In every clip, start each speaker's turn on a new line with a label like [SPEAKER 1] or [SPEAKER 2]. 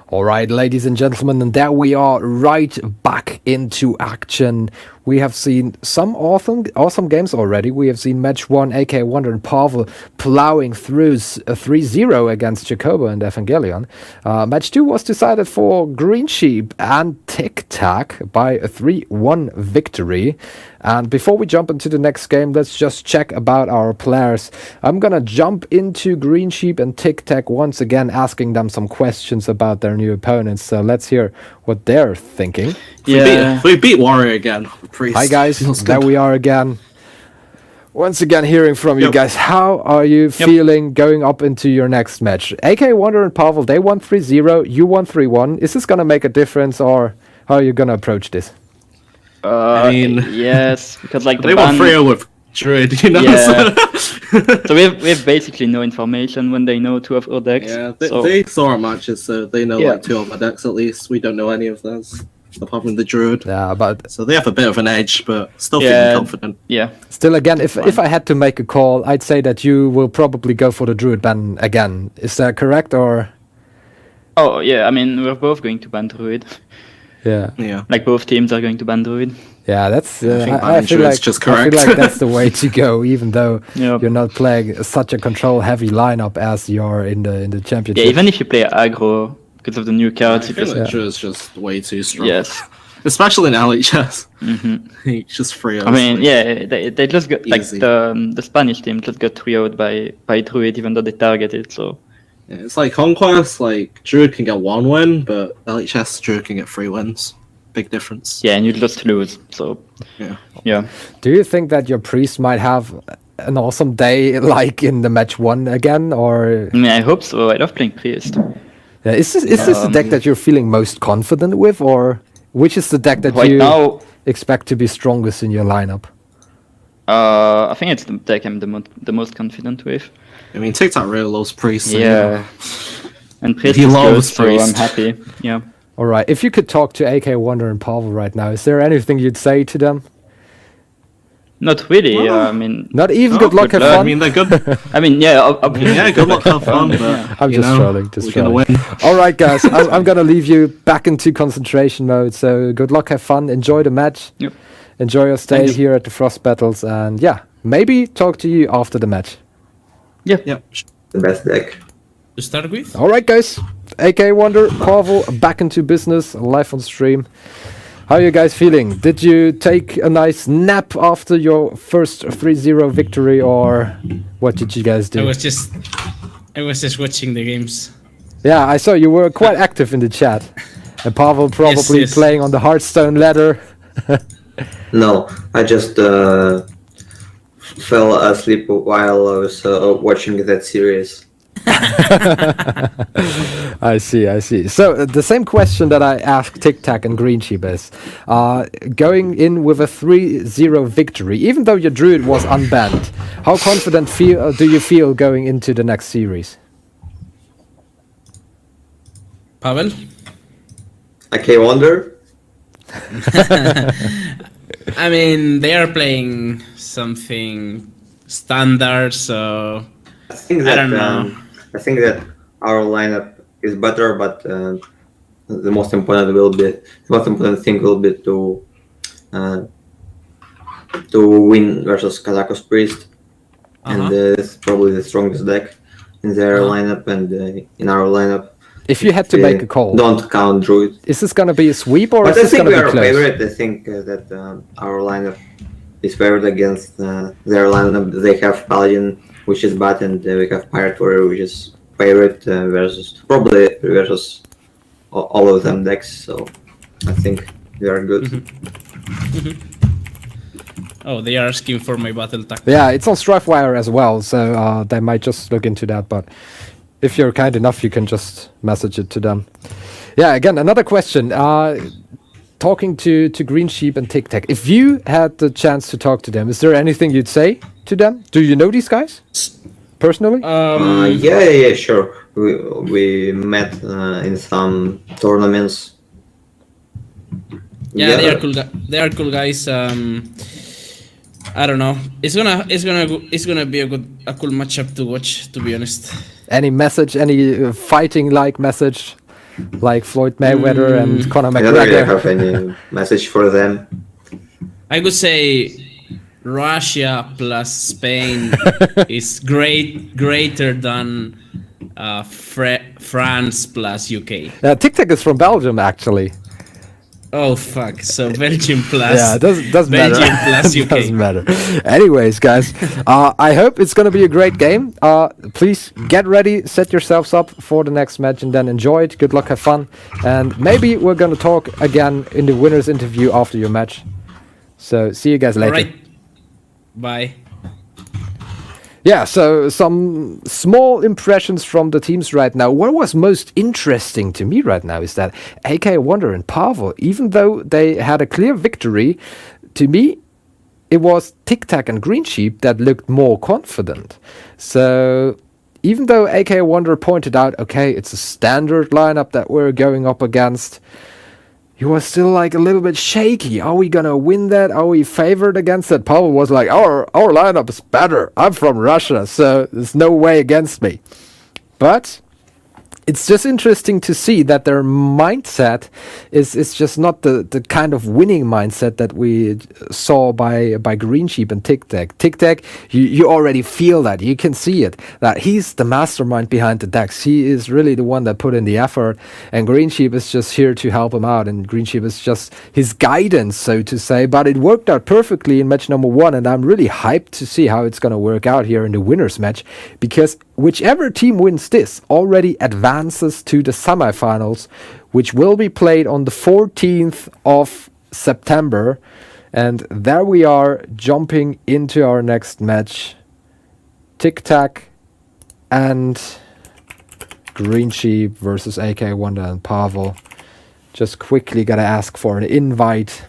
[SPEAKER 1] All right, ladies and gentlemen, and there we are, right back into action. We have seen some awesome games already. We have seen match 1, AKAWonder and Pavel plowing through 3-0 against Jacobo and Evangelion. Match 2 was decided for Greensheep and TicTac by a 3-1 victory. And before we jump into the next game, let's just check about our players. I'm gonna jump into Greensheep and TicTac once again, asking them some questions about their new opponents. So let's hear what they're thinking.
[SPEAKER 2] We beat Warrior again. Priest.
[SPEAKER 1] Hi guys, there we are again. Once again hearing from you guys. How are you feeling going up into your next match? AKAWonder and Pavel, they won 3-0, you won 3-1. Is this gonna make a difference, or how are you gonna approach this?
[SPEAKER 3] I mean, yes, because like
[SPEAKER 2] they won 3-0 with Druid, you know.
[SPEAKER 3] Yeah. So we have basically no information when they know two of our decks.
[SPEAKER 2] Yeah, they saw our matches, so they know like two of our decks at least. We don't know any of those, apart from the Druid.
[SPEAKER 1] Yeah, but
[SPEAKER 2] so they have a bit of an edge, but still feeling confident.
[SPEAKER 3] Yeah.
[SPEAKER 1] Still, again, if I had to make a call, I'd say that you will probably go for the Druid ban again. Is that correct, or?
[SPEAKER 3] Oh yeah, I mean we're both going to ban Druid.
[SPEAKER 1] Yeah.
[SPEAKER 3] Like both teams are going to ban Druid.
[SPEAKER 1] Yeah, that's.
[SPEAKER 2] I feel like
[SPEAKER 1] just correct. I feel like that's the way to go, even though you're not playing such a control-heavy lineup as you're in the championship.
[SPEAKER 3] Yeah, even if you play aggro because of the new cards,
[SPEAKER 2] I feel like Drew's just way too strong.
[SPEAKER 3] Yes,
[SPEAKER 2] especially in LHS. He's just 3-0.
[SPEAKER 3] I mean, they just got like the Spanish team just got 3-0'd by Druid, even though they targeted. So.
[SPEAKER 2] Yeah, it's like Conquest, like Druid can get 1 win, but LHS Druid can get 3 wins. Big difference.
[SPEAKER 3] Yeah, and you just lose. So yeah.
[SPEAKER 1] Do you think that your priest might have an awesome day like in the match 1 again, or?
[SPEAKER 3] I mean, I hope so. I love playing priest.
[SPEAKER 1] Yeah, is this the deck that you're feeling most confident with, or which is the deck that you expect to be strongest in your lineup?
[SPEAKER 3] I think it's the deck I'm the most confident with.
[SPEAKER 2] I mean, TicTac really loves priest.
[SPEAKER 3] Yeah, and priest
[SPEAKER 2] he
[SPEAKER 3] is
[SPEAKER 2] loves
[SPEAKER 3] good,
[SPEAKER 2] priest.
[SPEAKER 3] So I'm happy. Yeah.
[SPEAKER 1] All right. If you could talk to AKAWonder and Pavel right now, is there anything you'd say to them?
[SPEAKER 3] Not really. I mean,
[SPEAKER 1] not even good luck, have fun.
[SPEAKER 2] I mean, they're good.
[SPEAKER 3] I mean, yeah,
[SPEAKER 2] good luck, have fun. But
[SPEAKER 1] I'm just trolling. Just trolling. All right, guys. I'm gonna leave you back into concentration mode. So good luck, have fun, enjoy the match.
[SPEAKER 3] Yep.
[SPEAKER 1] Enjoy your stay here at the Frost Battles, and maybe talk to you after the match.
[SPEAKER 3] Yep.
[SPEAKER 4] The best deck
[SPEAKER 5] to start with.
[SPEAKER 1] All right, guys. AKAWonder, Pavel, back into business, live on stream. How are you guys feeling? Did you take a nice nap after your first 3-0 victory, or what did you guys do?
[SPEAKER 5] I was just watching the games.
[SPEAKER 1] Yeah, I saw you were quite active in the chat. And Pavel probably playing on the Hearthstone ladder.
[SPEAKER 4] No, I just fell asleep while I was watching that series.
[SPEAKER 1] I see. So the same question that I asked TicTac and Greensheep is, going in with a 3-0 victory, even though your Druid was unbanned, how confident do you feel going into the next series?
[SPEAKER 5] Pavel?
[SPEAKER 4] AKAWonder?
[SPEAKER 5] I mean, they are playing something standard, so
[SPEAKER 4] I think that our lineup is better, but the most important thing will be to win versus Kazakhos Priest, and it's probably the strongest deck in their lineup and in our lineup.
[SPEAKER 1] If you had to make a call,
[SPEAKER 4] don't count Druid.
[SPEAKER 1] Is this gonna be a sweep, or
[SPEAKER 4] but
[SPEAKER 1] is this gonna be close?
[SPEAKER 4] I think we are favorite. I think that our lineup is favored against their lineup. They have Paladin, which is bad, and we have Pirate Warrior, which is favorite versus all of them decks. So I think they are good.
[SPEAKER 5] Oh, they are asking for my battle tactic.
[SPEAKER 1] Yeah, it's on StriveWire as well, so they might just look into that. But if you're kind enough, you can just message it to them. Yeah, again, another question. Talking to Greensheep and TicTac, if you had the chance to talk to them, is there anything you'd say to them? Do you know these guys personally?
[SPEAKER 4] Yeah, sure. We met in some tournaments.
[SPEAKER 5] Yeah, they are cool. They are cool guys. I don't know. It's gonna be a cool matchup to watch. To be honest.
[SPEAKER 1] Any message? Any fighting like message like Floyd Mayweather and Conor
[SPEAKER 4] I don't really
[SPEAKER 1] McGregor.
[SPEAKER 4] have any message for them.
[SPEAKER 5] I could say Russia plus Spain is greater than France plus UK.
[SPEAKER 1] TicTac is from Belgium, actually.
[SPEAKER 5] Oh fuck! So Belgium plus
[SPEAKER 1] Yeah, it doesn't
[SPEAKER 5] Belgium
[SPEAKER 1] matter.
[SPEAKER 5] plus
[SPEAKER 1] It
[SPEAKER 5] UK.
[SPEAKER 1] doesn't matter. Anyways, guys, I hope it's gonna be a great game. Please get ready, set yourselves up for the next match, and then enjoy it. Good luck, have fun, and maybe we're gonna talk again in the winners interview after your match. So see you guys later.
[SPEAKER 5] All right. Bye.
[SPEAKER 1] Yeah, so some small impressions from the teams right now. What was most interesting to me right now is that AKAWonder and Pavel, even though they had a clear victory, to me, it was TicTac and Greensheep that looked more confident. So even though AKAWonder pointed out, okay, it's a standard lineup that we're going up against, he was still like a little bit shaky. Are we gonna win that? Are we favored against that? Pavel was like, our lineup is better. I'm from Russia, so there's no way against me. But it's just interesting to see that their mindset is just not the kind of winning mindset that we saw by Greensheep and TicTac. TicTac, you already feel that. You can see it. That he's the mastermind behind the decks. He is really the one that put in the effort. And Greensheep is just here to help him out. And Greensheep is just his guidance, so to say. But it worked out perfectly in match number 1. And I'm really hyped to see how it's going to work out here in the winners match. Because whichever team wins this already advances to the semifinals, which will be played on the 14th of September. And there we are, jumping into our next match. TicTac and Greensheep versus AKAWonder and Pavel. Just quickly gotta ask for an invite.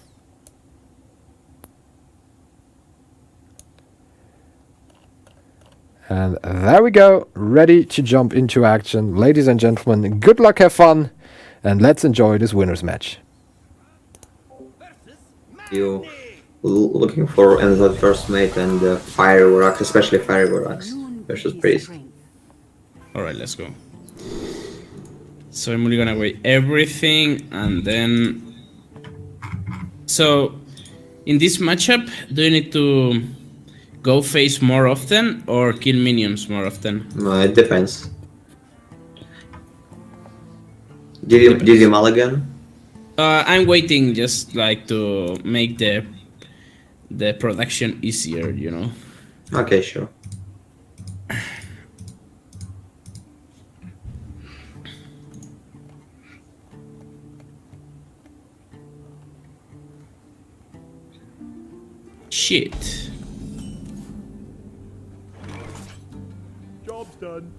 [SPEAKER 1] And there we go, ready to jump into action. Ladies and gentlemen, good luck, have fun, and let's enjoy this winners match.
[SPEAKER 4] You looking for another first mate and fireworks, especially fireworks versus priest.
[SPEAKER 5] All right, let's go. So I'm only gonna wait everything, and then. So, in this matchup, do you need to go face more often or kill minions more often?
[SPEAKER 4] It depends. Did you mulligan?
[SPEAKER 5] I'm waiting just like to make the production easier, you know.
[SPEAKER 4] Okay, sure.
[SPEAKER 5] Shit.
[SPEAKER 6] Job's done.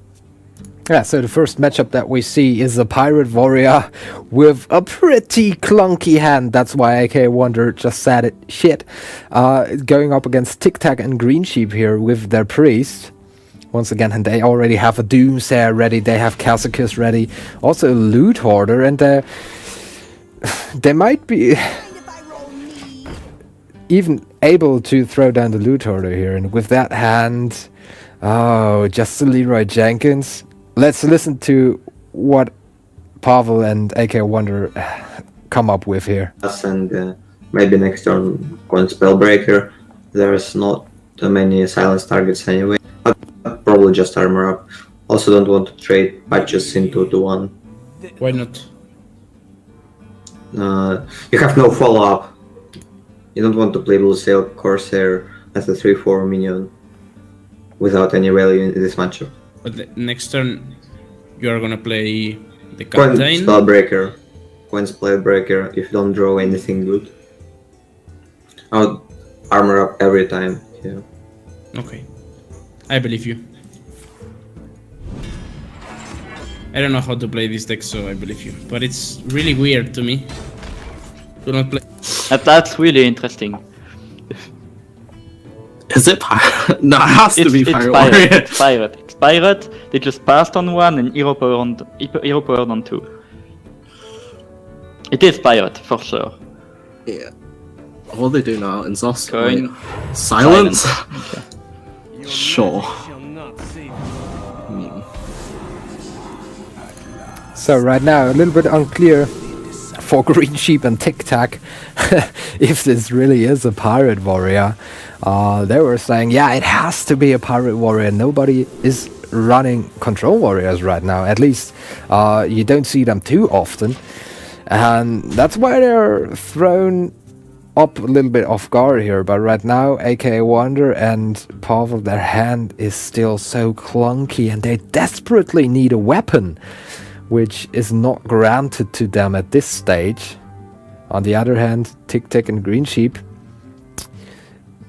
[SPEAKER 1] Yeah, so the first matchup that we see is a Pirate Warrior with a pretty clunky hand. That's why AKAWonder just said it. Shit. Going up against TicTac and Greensheep here with their priest. Once again, and they already have a Doomsayer ready. They have Cassicus ready. Also a Loot Hoarder, and they might be even able to throw down the Loot Hoarder here. And with that hand, oh, just a Leroy Jenkins. Let's listen to what Pavel and AKAWonder come up with here.
[SPEAKER 4] And maybe next turn coin Spellbreaker. There's not too many silence targets anyway. But probably just armor up. Also don't want to trade patches into 2-1.
[SPEAKER 5] Why not?
[SPEAKER 4] You have no follow-up. You don't want to play Blue Sail Corsair as a 3-4 minion without any value in this matchup.
[SPEAKER 5] But the next turn, you are gonna play the
[SPEAKER 4] Coin
[SPEAKER 5] captain.
[SPEAKER 4] Spellbreaker. Coin Spellbreaker if you don't draw anything good. I'll armor up every time. Yeah.
[SPEAKER 5] Okay, I believe you. I don't know how to play this deck, so I believe you. But it's really weird to me. Do not play.
[SPEAKER 3] That's really interesting.
[SPEAKER 2] Is it pirate? No, it has to be
[SPEAKER 3] It's
[SPEAKER 2] pirate.
[SPEAKER 3] pirate.
[SPEAKER 2] Warrior.
[SPEAKER 3] It's pirate. It's pirate. They just passed on 1 and hero powered on 2. It is pirate for sure.
[SPEAKER 2] Yeah. What do they do now? Exhaust?
[SPEAKER 3] Coin.
[SPEAKER 2] Wait. Silence? Sure.
[SPEAKER 1] So right now, a little bit unclear for Greensheep and TicTac if this really is a pirate warrior. They were saying, yeah, it has to be a pirate warrior. Nobody is running control warriors right now. At least you don't see them too often. And that's why they're thrown up a little bit off guard here. But right now, AKAWonder and Pavel, their hand is still so clunky and they desperately need a weapon, which is not granted to them at this stage. On the other hand, TicTac and Greensheep,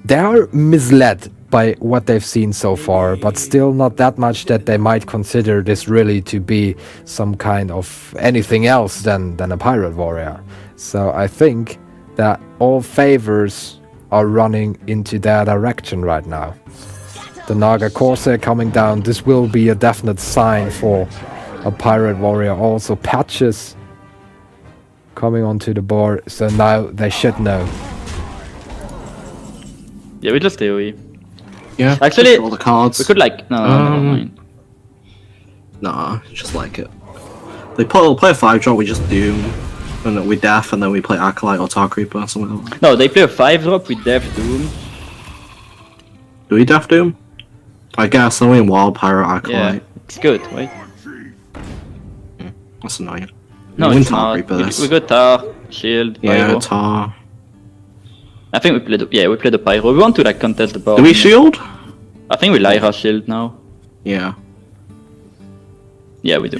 [SPEAKER 1] they are misled by what they've seen so far, but still not that much that they might consider this really to be some kind of anything else than a pirate warrior. So I think that all favors are running into their direction right now. The Naga Corsair coming down, this will be a definite sign for a pirate warrior. Also patches coming onto the board, so now they should know.
[SPEAKER 3] Yeah, we just AoE.
[SPEAKER 2] Yeah.
[SPEAKER 3] Actually,
[SPEAKER 2] just all the cards.
[SPEAKER 3] we could like no, never mind.
[SPEAKER 2] Nah, just like it. They play a 5-drop, we just Doom, and then we Death, and then we play Acolyte or Tar Creeper or something like that.
[SPEAKER 3] No, they play a 5-drop with Death Doom.
[SPEAKER 2] Do we Death Doom? I guess, then we Wild Pirate Acolyte.
[SPEAKER 3] Yeah, it's good, right?
[SPEAKER 2] That's annoying.
[SPEAKER 3] No,
[SPEAKER 2] We win
[SPEAKER 3] it's
[SPEAKER 2] Tar
[SPEAKER 3] not.
[SPEAKER 2] Creeper
[SPEAKER 3] We
[SPEAKER 2] this.
[SPEAKER 3] got Tar, Shield,
[SPEAKER 2] Yeah,
[SPEAKER 3] Pyro.
[SPEAKER 2] Tar.
[SPEAKER 3] I think we played the Pyro. We want to like contest the board.
[SPEAKER 2] Do we shield?
[SPEAKER 3] I think we Lyra Shield now.
[SPEAKER 2] Yeah.
[SPEAKER 3] Yeah, we do.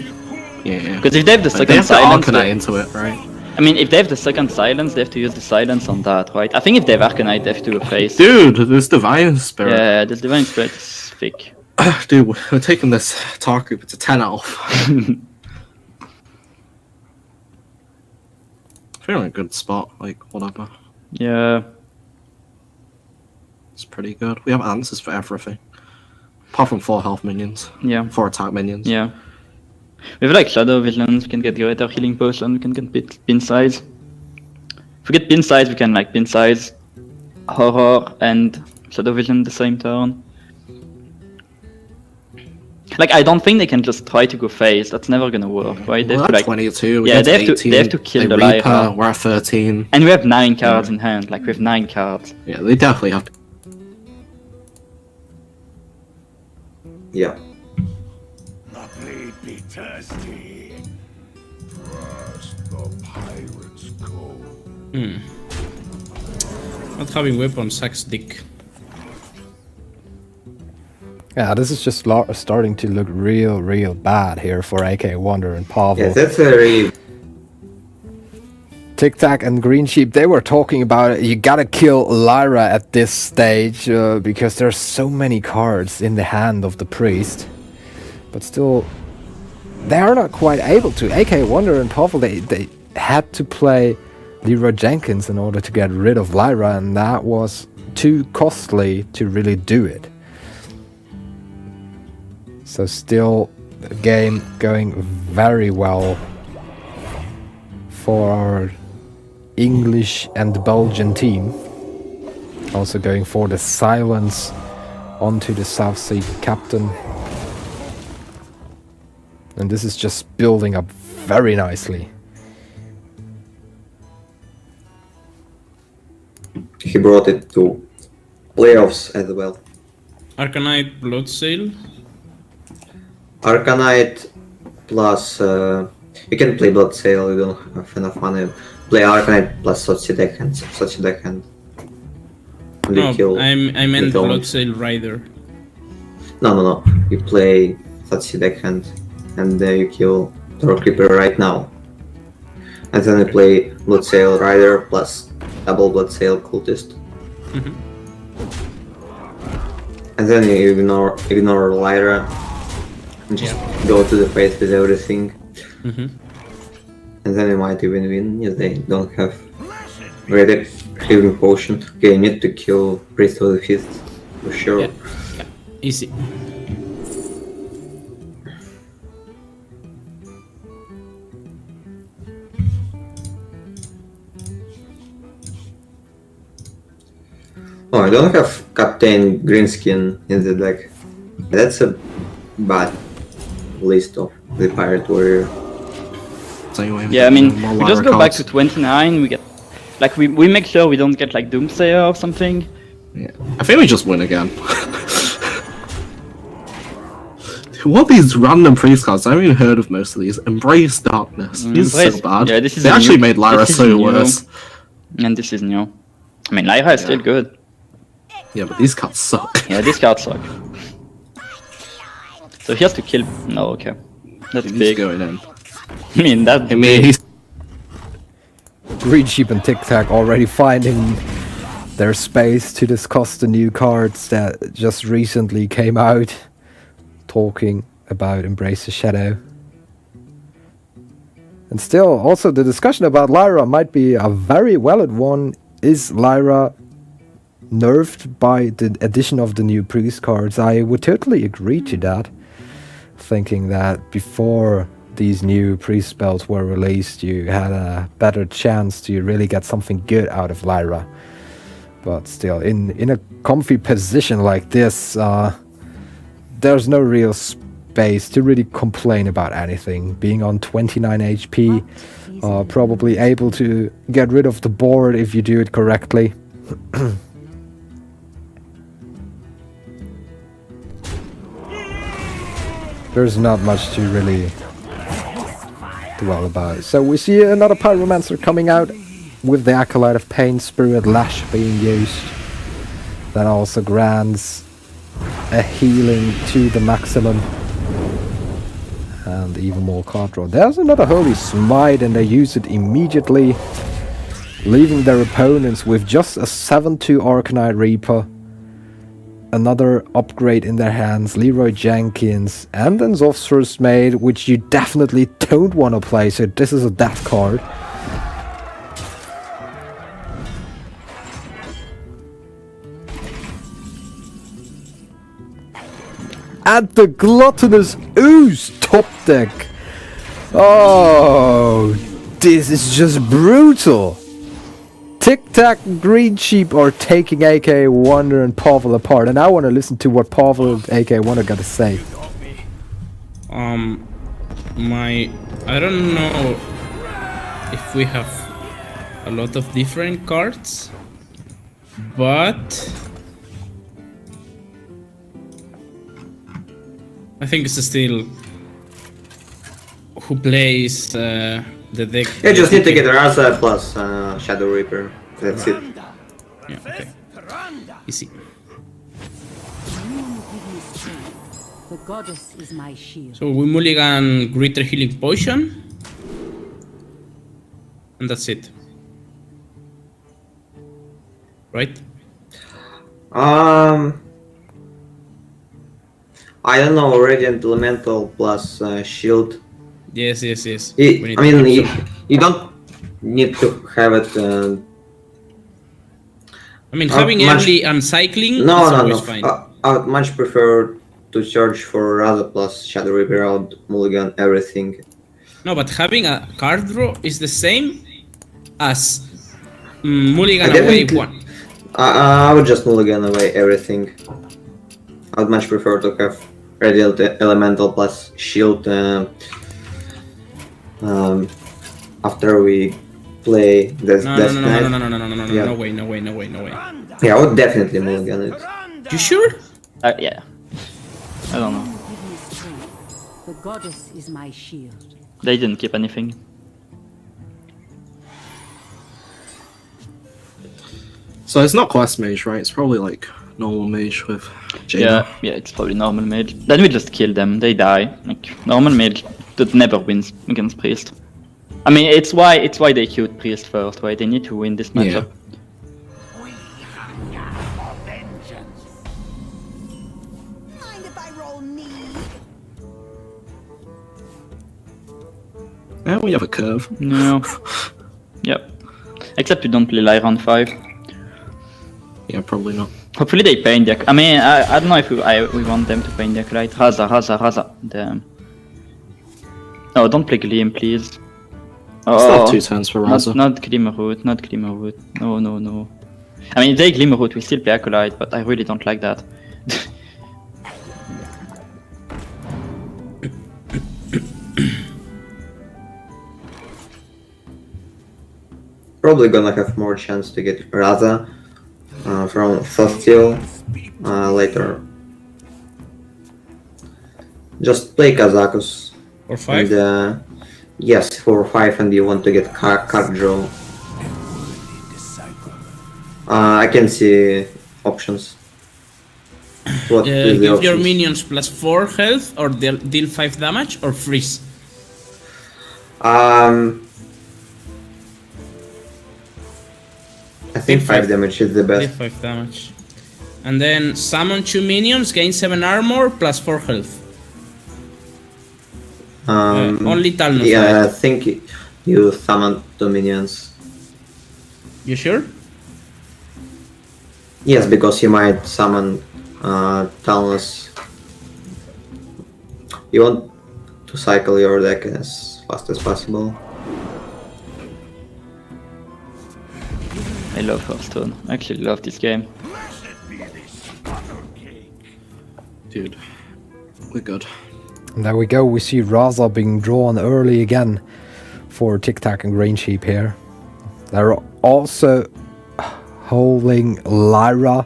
[SPEAKER 2] Yeah.
[SPEAKER 3] Because if they have the
[SPEAKER 2] Like, they
[SPEAKER 3] second
[SPEAKER 2] have to
[SPEAKER 3] silence,
[SPEAKER 2] Arcanite into it, right?
[SPEAKER 3] I mean, if they have the second silence, they have to use the silence on that, right? I think if they have Arcanite, they have to face.
[SPEAKER 2] Dude, this Divine Spirit.
[SPEAKER 3] Yeah, this Divine Spirit is thick.
[SPEAKER 2] Dude, we're taking this Tar Creeper to 10 out. Feeling a good spot, like, whatever.
[SPEAKER 3] Yeah.
[SPEAKER 2] It's pretty good. We have answers for everything. Apart from 4 health minions.
[SPEAKER 3] Yeah.
[SPEAKER 2] 4 attack minions.
[SPEAKER 3] Yeah. We have like Shadow Visions, we can get Greater Healing Potion, we can get Pin Size. If we get Pin Size, we can like Pin Size, Horror, and Shadow Vision the same turn. Like, I don't think they can just try to go face, that's never gonna work, right? They
[SPEAKER 2] We're
[SPEAKER 3] have
[SPEAKER 2] at
[SPEAKER 3] to, like,
[SPEAKER 2] 22, we
[SPEAKER 3] yeah,
[SPEAKER 2] get
[SPEAKER 3] they have to
[SPEAKER 2] 18,
[SPEAKER 3] kill
[SPEAKER 2] they
[SPEAKER 3] the
[SPEAKER 2] Reaper,
[SPEAKER 3] Lyra.
[SPEAKER 2] we're at 13.
[SPEAKER 3] And we have 9 cards in hand, like we have 9 cards.
[SPEAKER 2] Yeah, they definitely have to.
[SPEAKER 4] Yeah.
[SPEAKER 6] The blade be thirsty. First, the pirates go.
[SPEAKER 5] Not having weapons sucks dick.
[SPEAKER 1] Yeah, this is just starting to look real bad here for AKAWonder and Pavel.
[SPEAKER 4] Yeah, that's very.
[SPEAKER 1] TicTac and Greensheep, they were talking about it. You gotta kill Lyra at this stage because there's so many cards in the hand of the priest. But still, they are not quite able to. AKAWonder and Pavel, they had to play Leroy Jenkins in order to get rid of Lyra, and that was too costly to really do it. So still, the game going very well for our English and Belgian team. Also going for the silence onto the South Sea captain. And this is just building up very nicely.
[SPEAKER 4] He brought it to playoffs as well.
[SPEAKER 5] Arcanite Bloodsail.
[SPEAKER 4] Arcanite plus you can play Bloodsail, you don't have enough money. Play Arcanite plus Sochi deckhand. Sochi deckhand. And you kill.
[SPEAKER 5] I meant
[SPEAKER 4] with all-
[SPEAKER 5] Bloodsail Rider.
[SPEAKER 4] No. You play Sochi deckhand and you kill Tor Creeper right now. And then you play Bloodsail Rider plus double Bloodsail Cultist. And then you ignore Lyra and just go to the face with everything. And then you might even win if they don't have ready healing potion. Okay, you need to kill Priest of the Fist for sure.
[SPEAKER 5] Yeah. Easy.
[SPEAKER 4] Oh, I don't have Captain Greenskin in the deck. That's a bad list of the Pirate Warrior.
[SPEAKER 2] anyway.
[SPEAKER 3] Yeah, I mean,
[SPEAKER 2] More
[SPEAKER 3] we
[SPEAKER 2] Lyra
[SPEAKER 3] just go back
[SPEAKER 2] cards.
[SPEAKER 3] to 29, we get... Like, we make sure we don't get, like, Doomsayer or something.
[SPEAKER 2] Yeah. I think we just win again. What are these random priest cards? I haven't even heard of most of these. Embrace Darkness. These are so bad.
[SPEAKER 3] Yeah, this is
[SPEAKER 2] they actually
[SPEAKER 3] new.
[SPEAKER 2] made Lyra
[SPEAKER 3] This is
[SPEAKER 2] so
[SPEAKER 3] new.
[SPEAKER 2] worse.
[SPEAKER 3] And this is new. I mean, Lyra is still good.
[SPEAKER 2] Yeah, but these cards suck.
[SPEAKER 3] Yeah, these cards suck. So he has to kill... No, okay. That's
[SPEAKER 2] He's
[SPEAKER 3] big.
[SPEAKER 2] going in.
[SPEAKER 3] I mean, that's
[SPEAKER 2] I mean, he's
[SPEAKER 1] Greensheep and TicTac already finding their space to discuss the new cards that just recently came out, talking about Embrace the Shadow. And still, also the discussion about Lyra might be a very valid one. Is Lyra nerfed by the addition of the new priest cards? I would totally agree to that. Thinking that before these new priest spells were released, you had a better chance to really get something good out of Lyra. But still, in a comfy position like this, there's no real space to really complain about anything. Being on 29 HP, probably able to get rid of the board if you do it correctly. There's not much to really dwell about. So we see another Pyromancer coming out with the Acolyte of Pain Spirit Lash being used. That also grants a healing to the maximum. And even more card draw. There's another Holy Smite and they use it immediately, leaving their opponents with just a 7-2 Arcanite Reaper. Another upgrade in their hands, Leroy Jenkins, and then Sorcerer's Mate, which you definitely don't want to play, so this is a death card. And the Gluttonous Ooze top deck. Oh, this is just brutal. TicTac and Greensheep are taking AKAWonder and Pavel apart, and I want to listen to what Pavel and AKAWonder got to say.
[SPEAKER 5] I don't know if we have a lot of different cards, but I think it's still who plays the deck.
[SPEAKER 4] Yeah, just need to get Raza plus Shadow Reaper. That's it.
[SPEAKER 5] Yeah, okay. Easy.
[SPEAKER 7] The goddess is my shield.
[SPEAKER 5] So we mulligan Greater Healing Potion, and that's it. Right?
[SPEAKER 4] I don't know. Radiant Elemental plus Shield.
[SPEAKER 5] Yes. We need
[SPEAKER 4] I mean,
[SPEAKER 5] to keep some-
[SPEAKER 4] you don't need to have it.
[SPEAKER 5] I mean, having
[SPEAKER 4] much-
[SPEAKER 5] early uncycling is
[SPEAKER 4] No.
[SPEAKER 5] always fine.
[SPEAKER 4] I would much prefer to search for Raza plus Shadow Reaper out, mulligan everything.
[SPEAKER 5] No, but having a card draw is the same as mulligan
[SPEAKER 4] I
[SPEAKER 5] away
[SPEAKER 4] definitely-
[SPEAKER 5] one.
[SPEAKER 4] I would just mulligan away everything. I would much prefer to have Radiant Elemental plus Shield after we play Death Knight.
[SPEAKER 5] No,
[SPEAKER 4] Yeah.
[SPEAKER 5] no way.
[SPEAKER 4] Yeah, I would definitely mulligan it.
[SPEAKER 5] You sure?
[SPEAKER 3] Yeah. I don't know.
[SPEAKER 7] Give me strength. The goddess is my shield.
[SPEAKER 3] They didn't keep anything.
[SPEAKER 2] So it's not Quest Mage, right? It's probably like normal Mage with Jaina.
[SPEAKER 3] Yeah, it's probably normal mage. Then we just kill them, they die. Like, normal mage that never wins against priest. I mean, it's why they queued priest first, right? They need to win this matchup.
[SPEAKER 6] We hunger for vengeance.
[SPEAKER 7] Mind if I roll need?
[SPEAKER 2] Yeah, we have a curve.
[SPEAKER 3] No. Yep. Except you don't play Lyra on 5.
[SPEAKER 2] Yeah, probably not.
[SPEAKER 3] Hopefully they paint the... I mean, I don't know if we want them to paint the Acolyte. Raza. Damn. No, don't play Gleam, please.
[SPEAKER 2] Still have 2 turns for Raza.
[SPEAKER 3] Not Glimmerroot. No. I mean, if they Glimmerroot, we still play Acolyte, but I really don't like that.
[SPEAKER 4] probably gonna have more chance to get Raza from Thosteel later. Just play Kazakus.
[SPEAKER 5] Or 5?
[SPEAKER 4] And, yes, 4 or 5, and you want to get card draw. I can see options. What is the
[SPEAKER 5] Give your
[SPEAKER 4] options?
[SPEAKER 5] minions plus 4 health, or deal 5 damage, or freeze.
[SPEAKER 4] I think 5 damage is the
[SPEAKER 5] Deal
[SPEAKER 4] best.
[SPEAKER 5] 5 damage. And then summon 2 minions, gain 7 armor, plus 4 health. Only Talnos.
[SPEAKER 4] Yeah, I
[SPEAKER 5] right?
[SPEAKER 4] think you summon 2 minions.
[SPEAKER 5] You sure?
[SPEAKER 4] Yes, because you might summon Talnos. You want to cycle your deck as fast as possible.
[SPEAKER 3] I love Hearthstone. I actually love this game.
[SPEAKER 2] Dude, we're good.
[SPEAKER 1] And there we go, we see Raza being drawn early again for TicTac and Greensheep here. They're also holding Lyra.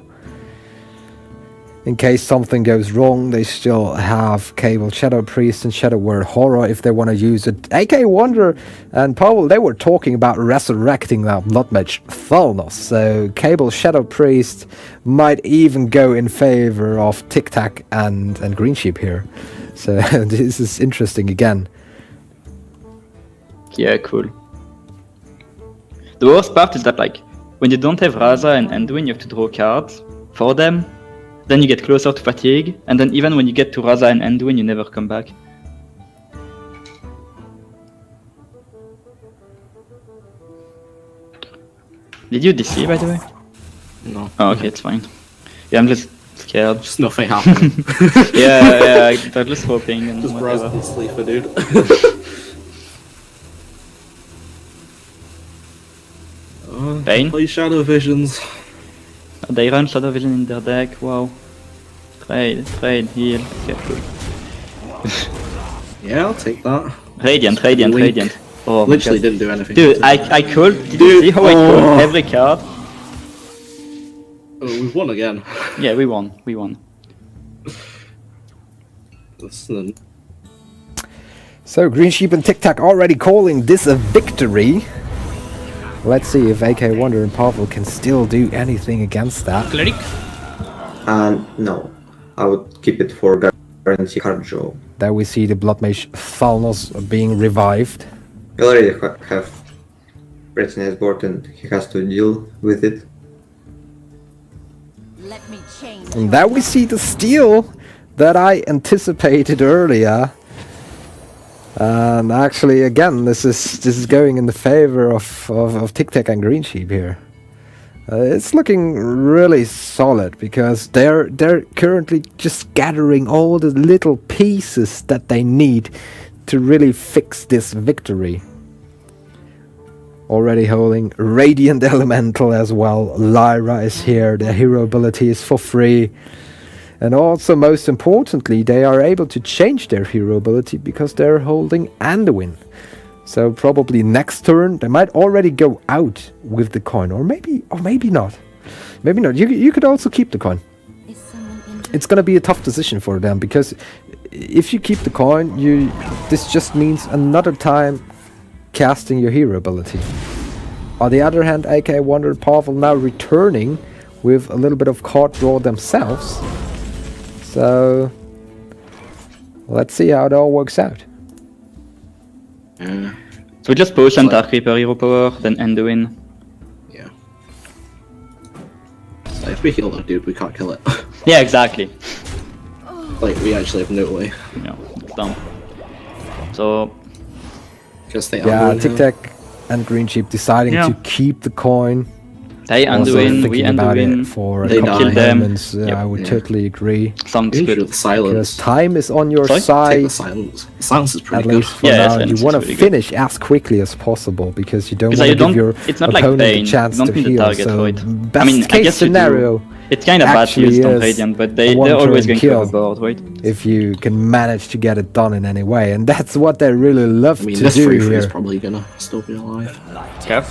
[SPEAKER 1] In case something goes wrong, they still have Cable, Shadow Priest, and StriveWire Horror if they want to use it. AKAWonder and Pavel, they were talking about resurrecting that Blood Mage Thalnos. So Cable, Shadow Priest might even go in favor of TicTac and Greensheep here. So this is interesting again.
[SPEAKER 3] Yeah, cool. The worst part is that, like, when you don't have Raza and Anduin, you have to draw cards for them. Then you get closer to fatigue, and then even when you get to Raza and Anduin, you never come back. Did you DC, by the way?
[SPEAKER 2] No.
[SPEAKER 3] Oh, okay, it's fine. Yeah, I'm just scared.
[SPEAKER 2] Just nothing happening.
[SPEAKER 3] yeah, I'm just hoping and
[SPEAKER 2] Just
[SPEAKER 3] whatever.
[SPEAKER 2] browsing sleeper, dude.
[SPEAKER 3] Pain?
[SPEAKER 2] Play Shadow Visions.
[SPEAKER 3] They run Shadow Vision in their deck, wow. Trade, heal. Okay, cool.
[SPEAKER 2] Yeah, I'll take that.
[SPEAKER 3] Radiant.
[SPEAKER 2] Link.
[SPEAKER 3] Oh, my
[SPEAKER 2] Literally
[SPEAKER 3] God.
[SPEAKER 2] didn't do anything.
[SPEAKER 3] Dude, I called. Did you see how I called every card?
[SPEAKER 2] Oh, we've won again.
[SPEAKER 3] Yeah, we won.
[SPEAKER 2] Listen.
[SPEAKER 1] So Greensheep and TicTac already calling this a victory. Let's see if AKAWonder and Pavel can still do anything against that.
[SPEAKER 5] Cleric?
[SPEAKER 4] No, I would keep it for guarantee card draw.
[SPEAKER 1] There we see the Blood Mage Thalnos being revived.
[SPEAKER 4] We already have pretty nice board and he has to deal with it.
[SPEAKER 7] Let me change.
[SPEAKER 1] And there we see the steal that I anticipated earlier. And actually, again, this is going in the favor of TicTac and Greensheep here. It's looking really solid because they're currently just gathering all the little pieces that they need to really fix this victory. Already holding Radiant Elemental as well. Lyra is here. The hero ability is for free. And also, most importantly, they are able to change their hero ability because they're holding Anduin. So probably next turn they might already go out with the coin, or maybe not. Maybe not. You could also keep the coin.
[SPEAKER 7] Is someone injured?
[SPEAKER 1] It's gonna be a tough decision for them because if you keep the coin, this just means another time casting your hero ability. On the other hand, AKAWonder and Pavel now returning with a little bit of card draw themselves. So let's see how it all works out.
[SPEAKER 2] Yeah.
[SPEAKER 3] So we just potion Dark Reaper hero power, then Anduin.
[SPEAKER 2] Yeah. So if we heal that dude, we can't kill it.
[SPEAKER 3] Yeah, exactly.
[SPEAKER 2] Like, we actually have no way.
[SPEAKER 3] Yeah, it's dumb. So
[SPEAKER 2] Because they
[SPEAKER 1] Yeah,
[SPEAKER 2] are
[SPEAKER 1] TicTac and Greensheep deciding
[SPEAKER 3] Yeah.
[SPEAKER 1] to keep the coin.
[SPEAKER 3] they
[SPEAKER 1] Also
[SPEAKER 3] Anduin, we
[SPEAKER 1] thinking about it
[SPEAKER 3] Anduin.
[SPEAKER 1] for a
[SPEAKER 2] They
[SPEAKER 1] couple
[SPEAKER 2] die.
[SPEAKER 1] of
[SPEAKER 3] Kill them.
[SPEAKER 1] moments.
[SPEAKER 3] Yep.
[SPEAKER 1] I would
[SPEAKER 2] Yeah.
[SPEAKER 1] totally agree.
[SPEAKER 3] Sounds
[SPEAKER 2] Usually
[SPEAKER 3] good.
[SPEAKER 2] the silence.
[SPEAKER 1] Because time is on your
[SPEAKER 3] Sorry?
[SPEAKER 2] Take
[SPEAKER 1] side.
[SPEAKER 2] the silence. The silence is pretty
[SPEAKER 1] At
[SPEAKER 2] good.
[SPEAKER 1] least for
[SPEAKER 3] Yeah,
[SPEAKER 1] now,
[SPEAKER 3] silence
[SPEAKER 1] you
[SPEAKER 3] is
[SPEAKER 1] want to
[SPEAKER 3] really good.
[SPEAKER 1] finish as quickly as possible because you don't
[SPEAKER 3] Because
[SPEAKER 1] want
[SPEAKER 3] you
[SPEAKER 1] to give
[SPEAKER 3] don't-
[SPEAKER 1] your
[SPEAKER 3] it's not like
[SPEAKER 1] opponent
[SPEAKER 3] Bane,
[SPEAKER 1] a chance
[SPEAKER 3] you don't
[SPEAKER 1] to
[SPEAKER 3] need the
[SPEAKER 1] heal.
[SPEAKER 3] target
[SPEAKER 1] So
[SPEAKER 3] for it.
[SPEAKER 1] best
[SPEAKER 3] I mean, I
[SPEAKER 1] case
[SPEAKER 3] guess you do.
[SPEAKER 1] scenario,
[SPEAKER 3] It's kind of bad to
[SPEAKER 1] actually
[SPEAKER 3] use Storm
[SPEAKER 1] is
[SPEAKER 3] Radiant, but
[SPEAKER 1] a
[SPEAKER 3] they're
[SPEAKER 1] one-turn
[SPEAKER 3] always going to
[SPEAKER 1] kill.
[SPEAKER 3] have a board, right?
[SPEAKER 1] if you can manage to get it done in any way, and that's what they really love
[SPEAKER 2] I mean,
[SPEAKER 1] to
[SPEAKER 2] this
[SPEAKER 1] do
[SPEAKER 2] 3-3 is
[SPEAKER 1] here,
[SPEAKER 2] probably gonna still be alive.
[SPEAKER 3] Okay.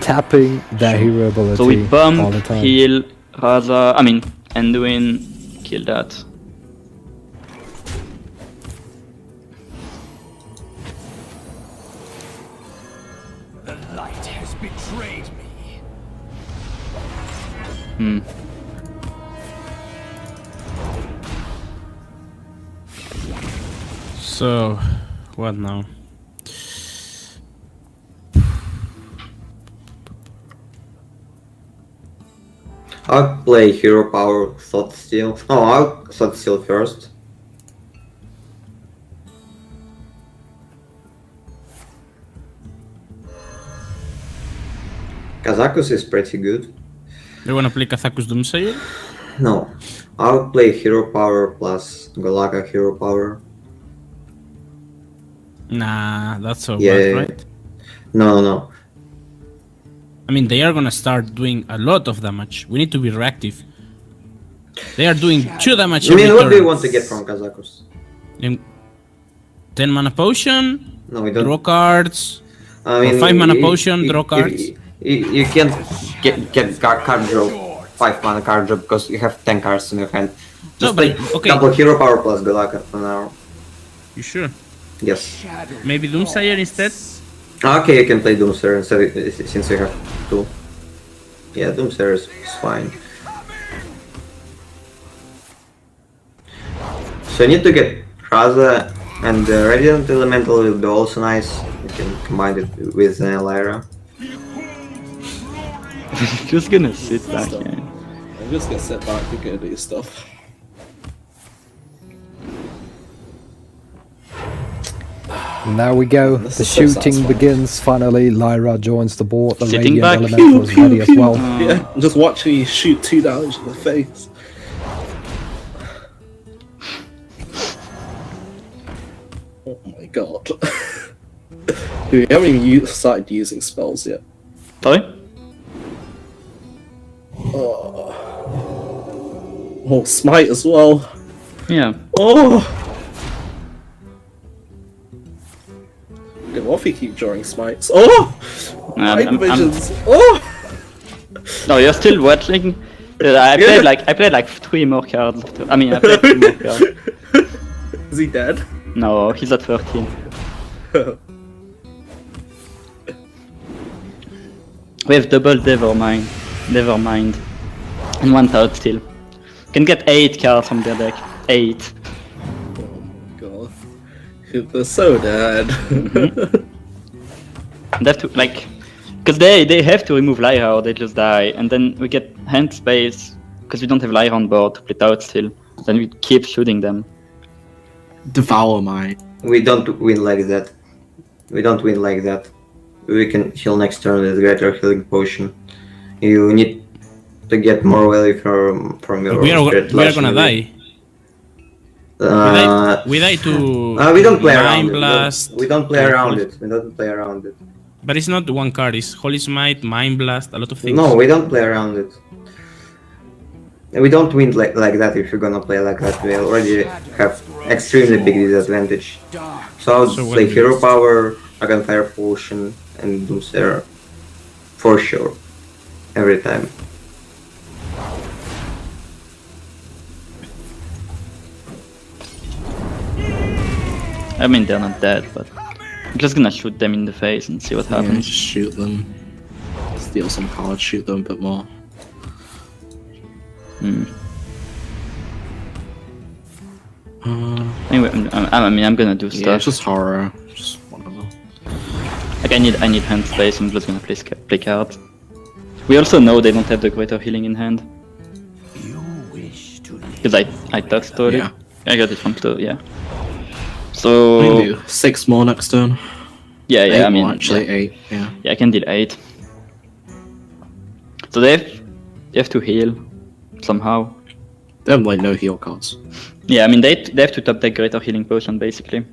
[SPEAKER 1] tapping their hero ability
[SPEAKER 3] So we
[SPEAKER 1] all the
[SPEAKER 3] bump,
[SPEAKER 1] time.
[SPEAKER 3] heal, Raza, I mean, Anduin, kill that.
[SPEAKER 6] The light has betrayed me.
[SPEAKER 3] Hmm.
[SPEAKER 5] So, what now?
[SPEAKER 4] I'll play Hero Power Thought Steal. Oh, I'll Thought Steal first. Kazakus is pretty good.
[SPEAKER 5] You wanna play Kathakus Doomsayer?
[SPEAKER 4] No, I'll play Hero Power plus Golaka Hero Power.
[SPEAKER 5] Nah, that's so
[SPEAKER 4] Yeah.
[SPEAKER 5] bad, right?
[SPEAKER 4] No.
[SPEAKER 5] I mean, they are gonna start doing a lot of damage. We need to be reactive. They are doing 2 damage
[SPEAKER 4] I mean,
[SPEAKER 5] every
[SPEAKER 4] what do you
[SPEAKER 5] turn.
[SPEAKER 4] want to get from Kazakus?
[SPEAKER 5] 10 mana potion,
[SPEAKER 4] No, we don't.
[SPEAKER 5] draw cards.
[SPEAKER 4] I mean,
[SPEAKER 5] 5 mana
[SPEAKER 4] you-
[SPEAKER 5] potion,
[SPEAKER 4] you-
[SPEAKER 5] draw
[SPEAKER 4] you-
[SPEAKER 5] cards.
[SPEAKER 4] You can't get card draw, 5 mana card draw because you have 10 cards in your hand.
[SPEAKER 5] No,
[SPEAKER 4] Just
[SPEAKER 5] but
[SPEAKER 4] play
[SPEAKER 5] okay.
[SPEAKER 4] double Hero Power plus Golaka for now.
[SPEAKER 5] You sure?
[SPEAKER 4] Yes.
[SPEAKER 5] Maybe Doomsayer instead?
[SPEAKER 4] Okay, you can play Doomsayer instead since you have 2. Yeah, Doomsayer is fine. So you need to get Raza and the Radiant Elemental will be also nice. You can combine it with Lyra.
[SPEAKER 3] Just gonna sit back here.
[SPEAKER 2] I'm just gonna sit back and go do stuff.
[SPEAKER 1] Now we go.
[SPEAKER 2] This
[SPEAKER 1] The
[SPEAKER 2] is so
[SPEAKER 1] shooting
[SPEAKER 2] satisfying.
[SPEAKER 1] begins. Finally, Lyra joins the board. The
[SPEAKER 3] Sitting
[SPEAKER 1] Radiant
[SPEAKER 3] back.
[SPEAKER 1] Elemental is ready as well.
[SPEAKER 2] Yeah, just watching you shoot 2 damage in the face. Oh my god. We haven't even started using spells yet.
[SPEAKER 3] Sorry?
[SPEAKER 2] Oh, smite as well.
[SPEAKER 3] Yeah.
[SPEAKER 2] Oh! Okay, what if we keep drawing smites? Oh! Mind
[SPEAKER 3] I'm-
[SPEAKER 2] visions! Oh!
[SPEAKER 3] No, you're still watching. I played like 3 more cards. I mean, I played 2 more cards.
[SPEAKER 2] Is he dead?
[SPEAKER 3] No, he's at 13. We have double Nevermind, and 1 third still. Can get 8 cards from their deck. 8.
[SPEAKER 2] Oh my god. They're so dead.
[SPEAKER 3] They have to like, because they have to remove Lyra or they just die, and then we get hand space because we don't have Lyra on board to play out still. Then we keep shooting them.
[SPEAKER 2] Devour mine.
[SPEAKER 4] We don't win like that. We can heal next turn with Greater Healing Potion. You need to get more value from your
[SPEAKER 5] We are
[SPEAKER 4] Spirit
[SPEAKER 5] gonna die.
[SPEAKER 4] Uh,
[SPEAKER 5] We die to
[SPEAKER 4] we don't play
[SPEAKER 5] Mind
[SPEAKER 4] around
[SPEAKER 5] Blast.
[SPEAKER 4] it. We don't play around it. We don't play around it.
[SPEAKER 5] But it's not one card, it's Holy Smite, Mind Blast, a lot of things.
[SPEAKER 4] No, we don't play around it. We don't win like that if you're gonna play like that. We already have extremely big disadvantage. So I would
[SPEAKER 5] So what
[SPEAKER 4] play
[SPEAKER 5] do you
[SPEAKER 4] Hero
[SPEAKER 5] use?
[SPEAKER 4] Power, Dragonfire Potion, and Doomsayer. For sure. Every time.
[SPEAKER 3] I mean, they're not dead, but I'm just gonna shoot them in the face and see what
[SPEAKER 2] Yeah,
[SPEAKER 3] happens.
[SPEAKER 2] just shoot them. Steal some cards, shoot them a bit more.
[SPEAKER 3] Hmm.
[SPEAKER 2] Uh,
[SPEAKER 3] Anyway, I'm gonna do
[SPEAKER 2] yeah,
[SPEAKER 3] stuff.
[SPEAKER 2] it's just horror. Just whatever.
[SPEAKER 3] Like I need hand space. I'm just gonna play cards. We also know they don't have the greater healing in hand
[SPEAKER 6] You wish to live.
[SPEAKER 3] because I touched it.
[SPEAKER 2] Yeah.
[SPEAKER 3] I got it from the yeah.
[SPEAKER 2] We
[SPEAKER 3] So
[SPEAKER 2] can do 6 more next turn.
[SPEAKER 3] yeah,
[SPEAKER 2] 8
[SPEAKER 3] I mean
[SPEAKER 2] more, actually,
[SPEAKER 3] yeah.
[SPEAKER 2] 8. Yeah.
[SPEAKER 3] Yeah, I can deal 8. So they have to heal somehow.
[SPEAKER 2] They have like no heal cards.
[SPEAKER 3] Yeah, I mean they have to top deck greater healing potion basically.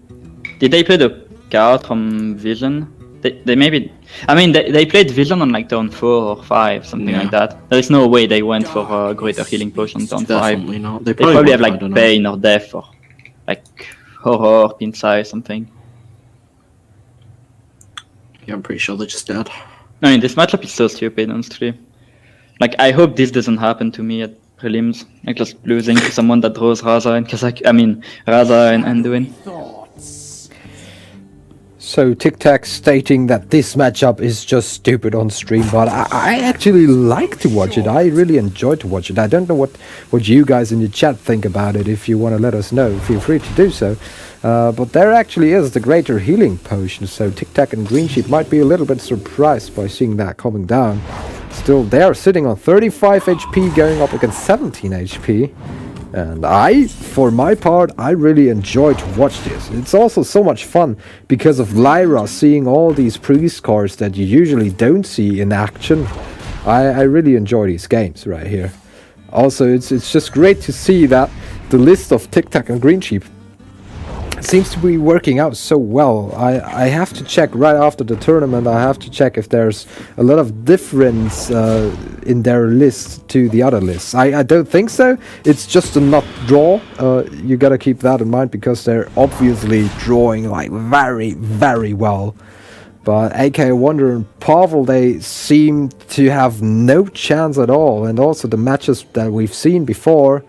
[SPEAKER 3] Did they play the card from Vision? They maybe. I mean, they played Vision on like turn 4 or 5, something
[SPEAKER 2] Yeah.
[SPEAKER 3] like that. There is no way they went for a greater healing potion turn 5.
[SPEAKER 2] Definitely not. They
[SPEAKER 3] They probably
[SPEAKER 2] would,
[SPEAKER 3] have
[SPEAKER 2] I
[SPEAKER 3] like
[SPEAKER 2] don't know.
[SPEAKER 3] Pain or Death or like Horror, Pin Size, something.
[SPEAKER 2] Yeah, I'm pretty sure they're just dead.
[SPEAKER 3] I mean, this matchup is so stupid, honestly. Like, I hope this doesn't happen to me at prelims. Like, just losing to someone that draws Raza and Kazak. I mean, Raza and Anduin.
[SPEAKER 1] So TicTac stating that this matchup is just stupid on stream, but I actually like to watch it. I really enjoy to watch it. I don't know what you guys in the chat think about it. If you want to let us know, feel free to do so. But there actually is the greater healing potion, so TicTac and Greensheep might be a little bit surprised by seeing that coming down. Still, they are sitting on 35 HP going up against 17 HP. And for my part, I really enjoy to watch this. It's also so much fun because of Lyra seeing all these priest cards that you usually don't see in action. I really enjoy these games right here. Also, it's just great to see that the list of TicTac and Greensheep seems to be working out so well. I have to check right after the tournament. I have to check if there's a lot of difference in their list to the other lists. I don't think so. It's just a not draw. You gotta keep that in mind because they're obviously drawing like very, very well. But AKAWonder and Pavel, they seem to have no chance at all. And also the matches that we've seen before,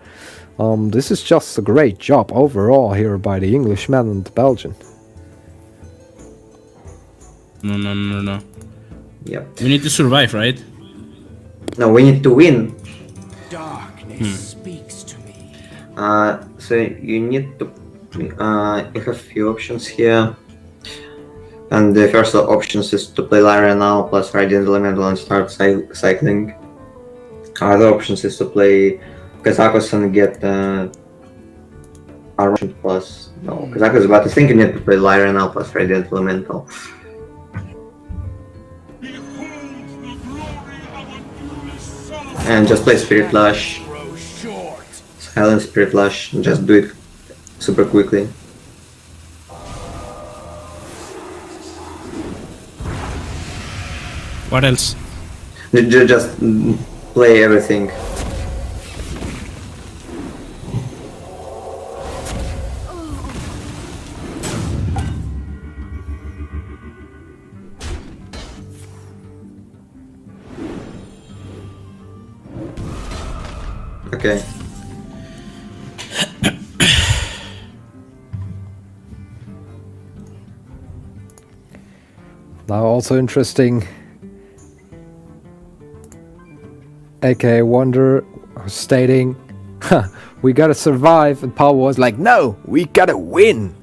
[SPEAKER 1] this is just a great job overall here by the Englishman and the Belgian.
[SPEAKER 5] No.
[SPEAKER 4] Yep.
[SPEAKER 5] We need to survive, right?
[SPEAKER 4] No, we need to win.
[SPEAKER 6] Darkness speaks to me.
[SPEAKER 4] So you need to. You have a few options here. And the first option is to play Lyra now plus Radiant Elemental and start cycling. Other options is to play Kazakos and get Armor plus. No, Kazakos, but I think you need to play Lyra now plus Radiant Elemental. And just play Spirit Flash,
[SPEAKER 6] Grow short.
[SPEAKER 4] Silent Spirit Flash, and just do it super quickly.
[SPEAKER 5] What else?
[SPEAKER 4] Just play everything. Okay.
[SPEAKER 1] Now also interesting, AKAWonder stating, we gotta survive, and Pavel was like, no, we gotta win.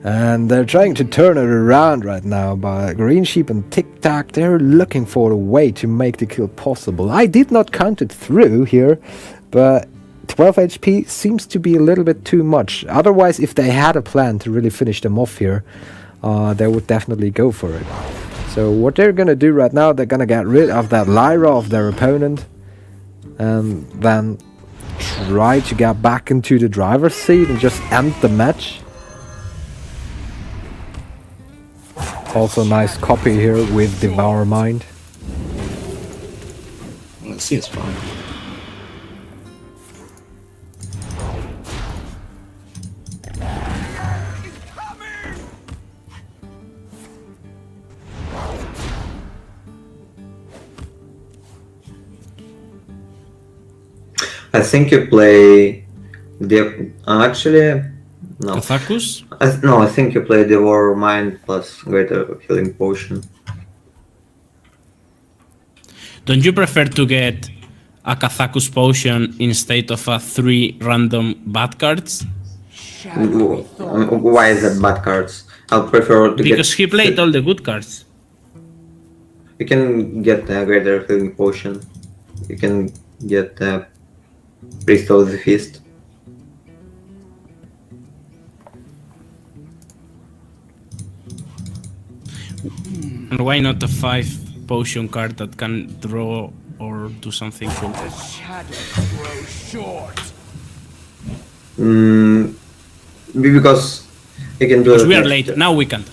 [SPEAKER 1] And they're trying to turn it around right now, but Greensheep and TicTac, they're looking for a way to make the kill possible. I did not count it through here, but 12 HP seems to be a little bit too much. Otherwise, if they had a plan to really finish them off here, they would definitely go for it. So what they're gonna do right now, they're gonna get rid of that Lyra of their opponent, and then try to get back into the driver's seat and just end the match. Also nice copy here with Devour Mind.
[SPEAKER 2] Let's see, it's fine.
[SPEAKER 4] I think you play the actually no.
[SPEAKER 5] Kathakus?
[SPEAKER 4] No, I think you play Devour Mind plus Greater Healing Potion.
[SPEAKER 5] Don't you prefer to get a Kathakus potion instead of a 3 random bad cards?
[SPEAKER 4] Why is that bad cards? I'll prefer to
[SPEAKER 5] Because
[SPEAKER 4] get.
[SPEAKER 5] he played all the good cards.
[SPEAKER 4] You can get a Greater Healing Potion. You can get Priest of the Feast.
[SPEAKER 5] And why not a 5 potion card that can draw or do something cool?
[SPEAKER 6] The shadows grow short.
[SPEAKER 4] Because you can do
[SPEAKER 5] Because
[SPEAKER 4] it
[SPEAKER 5] we are
[SPEAKER 4] next
[SPEAKER 5] late.
[SPEAKER 4] turn.
[SPEAKER 5] Now we can't.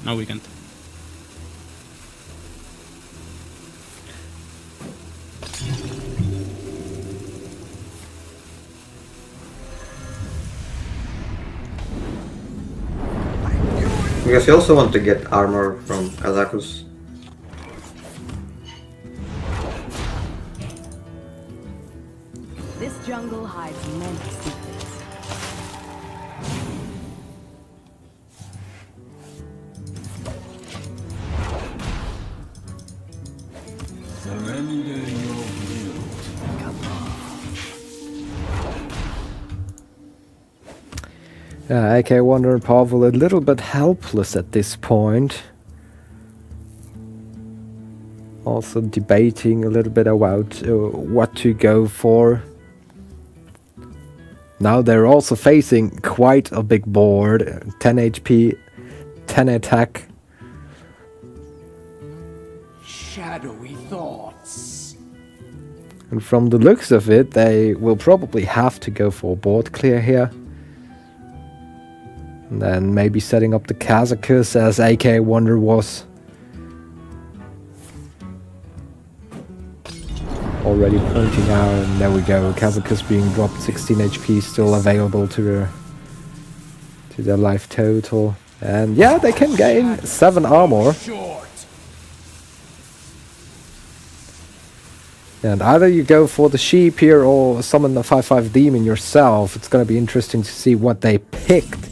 [SPEAKER 4] Because you also want to get armor from Kazakus.
[SPEAKER 7] This jungle hides many secrets.
[SPEAKER 6] Surrender your will to Kama.
[SPEAKER 1] Yeah, AKAWonder and Pavel a little bit helpless at this point. Also debating a little bit about what to go for. Now they're also facing quite a big board. 10 HP, 10 attack.
[SPEAKER 6] Shadowy thoughts.
[SPEAKER 1] And from the looks of it, they will probably have to go for board clear here. And then maybe setting up the Kazakus as AKAWonder was. Already pointing out, and there we go. Kazakus being dropped, 16 HP still available to their life total. And yeah, they can gain 7 armor.
[SPEAKER 6] Short.
[SPEAKER 1] And either you go for the sheep here or summon the 5/5 demon yourself. It's gonna be interesting to see what they picked.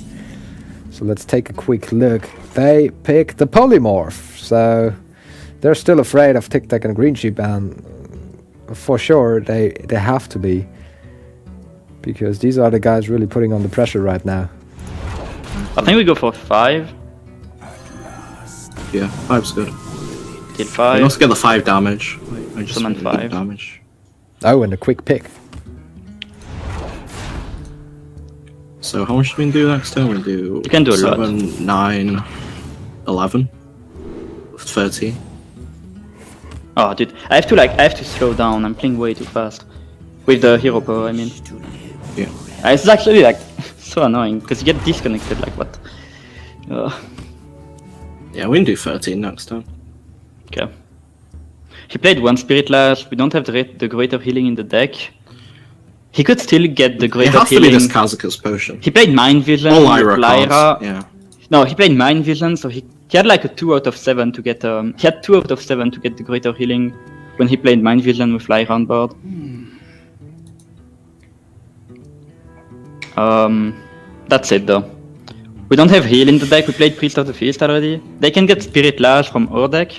[SPEAKER 1] So let's take a quick look. They picked the polymorph, so they're still afraid of TicTac and Greensheep, and for sure they have to be, because these are the guys really putting on the pressure right now.
[SPEAKER 3] I think we go for 5.
[SPEAKER 2] Yeah, 5's good.
[SPEAKER 3] Did
[SPEAKER 2] You
[SPEAKER 3] 5.
[SPEAKER 2] also get the 5 damage. I just
[SPEAKER 3] Summon
[SPEAKER 2] want the
[SPEAKER 3] 5.
[SPEAKER 2] damage.
[SPEAKER 1] Oh, and a quick pick.
[SPEAKER 2] So how much do we do next turn? We do
[SPEAKER 3] You can do a lot.
[SPEAKER 2] 7, 9, 11, 13.
[SPEAKER 3] Oh, dude, I have to slow down. I'm playing way too fast with the hero power. I mean,
[SPEAKER 2] Yeah.
[SPEAKER 3] it's actually like so annoying because you get disconnected. Like what?
[SPEAKER 2] Yeah, we can do 13 next turn.
[SPEAKER 3] Okay. He played 1 Spirit Lash. We don't have the greater healing in the deck. He could still get the
[SPEAKER 2] It
[SPEAKER 3] greater
[SPEAKER 2] has to be
[SPEAKER 3] healing.
[SPEAKER 2] this Kazakus potion.
[SPEAKER 3] He played Mind Vision
[SPEAKER 2] All
[SPEAKER 3] with
[SPEAKER 2] Lyra
[SPEAKER 3] Lyra.
[SPEAKER 2] cards. Yeah.
[SPEAKER 3] No, he played Mind Vision, so he had like a 2 out of 7 to get. He had 2 out of 7 to get the greater healing when he played Mind Vision with Lyra on board. That's it though. We don't have heal in the deck. We played Priest of the Feast already. They can get Spirit Lash from our deck.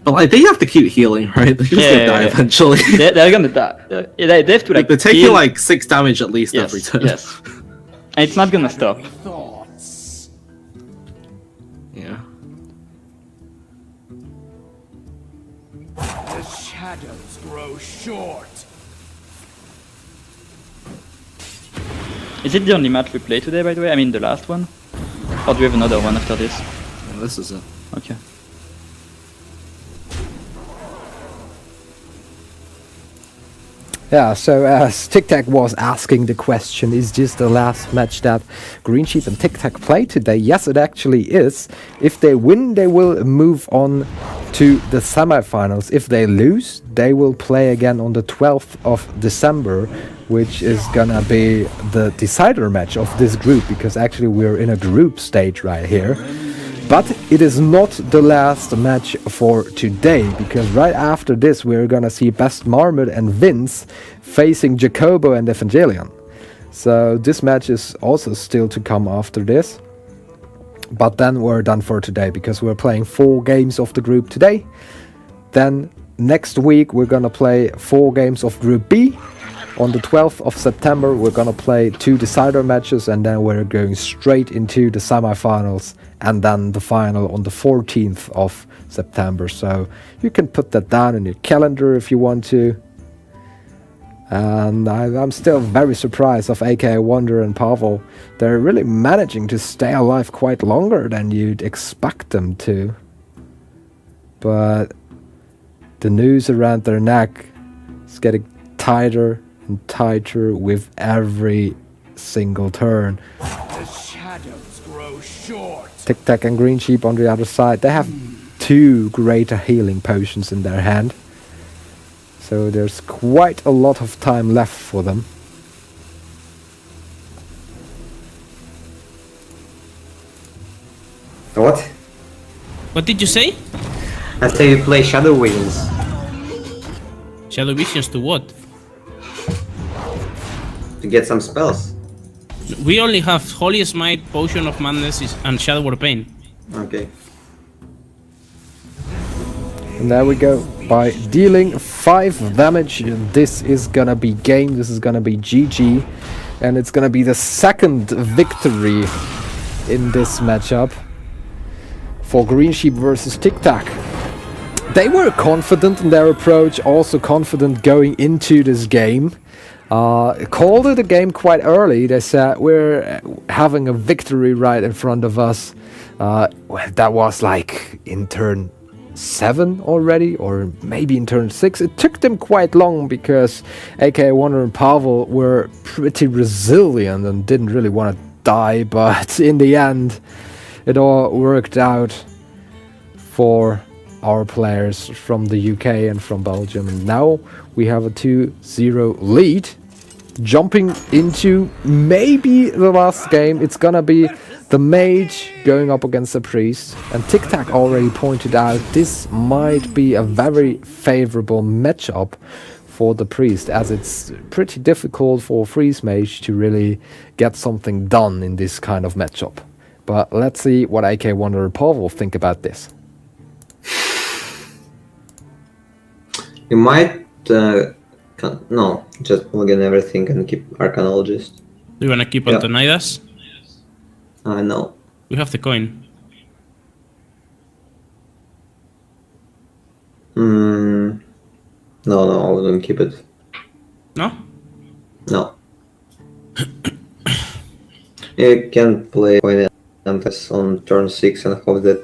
[SPEAKER 2] But like, they have to keep healing, right? They're just gonna die eventually.
[SPEAKER 3] They're gonna die. They have to like.
[SPEAKER 2] They're taking
[SPEAKER 3] heal.
[SPEAKER 2] like 6 damage at least every turn.
[SPEAKER 3] Yes. And it's not gonna stop.
[SPEAKER 6] Thoughts.
[SPEAKER 2] Yeah.
[SPEAKER 6] The shadows grow short.
[SPEAKER 3] Is it the only match we play today, by the way? I mean, the last one? Or do we have another one after this?
[SPEAKER 2] Yeah, this is it.
[SPEAKER 3] Okay.
[SPEAKER 1] Yeah, so as TicTac was asking the question, is this the last match that Greensheep and TicTac play today? Yes, it actually is. If they win, they will move on to the semifinals. If they lose, they will play again on the 12th of December, which is gonna be the decider match of this group, because actually we're in a group stage right here. But it is not the last match for today, because right after this we're gonna see Best Marmot and Vince facing Jacobo and Evangelion. So this match is also still to come after this. But then we're done for today, because we're playing 4 games of the group today. Then next week we're gonna play 4 games of Group B. On the 12th of September we're gonna play 2 decider matches, and then we're going straight into the semifinals, and then the final on the 14th of September. So you can put that down in your calendar if you want to. And I'm still very surprised of AKAWonder and Pavel. They're really managing to stay alive quite longer than you'd expect them to. But the noose around their neck is getting tighter and tighter with every single turn.
[SPEAKER 6] The shadows grow short.
[SPEAKER 1] TicTac and Greensheep on the other side, they have 2 greater healing potions in their hand. So there's quite a lot of time left for them.
[SPEAKER 4] What?
[SPEAKER 5] What did you say?
[SPEAKER 4] I say you play Shadow Visions.
[SPEAKER 5] Shadow Visions to what?
[SPEAKER 4] To get some spells.
[SPEAKER 5] We only have Holy Smite, Potion of Madness, and Shadow War Pain.
[SPEAKER 4] Okay.
[SPEAKER 1] And there we go. By dealing 5 damage, this is gonna be game. This is gonna be GG. And it's gonna be the second victory in this matchup for Greensheep versus TicTac. They were confident in their approach, also confident going into this game. Called it a game quite early. They said we're having a victory right in front of us. That was like in turn 7 already, or maybe in turn 6. It took them quite long because AKAWonder and Pavel were pretty resilient and didn't really want to die, but in the end it all worked out for our players from the UK and from Belgium, and now we have a 2-0 lead. Jumping into maybe the last game, it's gonna be the mage going up against the priest, and TicTac already pointed out this might be a very favorable matchup for the priest, as it's pretty difficult for freeze mage to really get something done in this kind of matchup. But let's see what AKAWonder and Pavel think about this.
[SPEAKER 4] You might no, just plug in everything and keep Arcanologist.
[SPEAKER 5] Do you wanna keep
[SPEAKER 4] Yeah.
[SPEAKER 5] Antonidas?
[SPEAKER 4] No.
[SPEAKER 5] We have the coin.
[SPEAKER 4] No, I wouldn't keep it.
[SPEAKER 5] No?
[SPEAKER 4] No. You can play Coinantes on turn 6 and hope that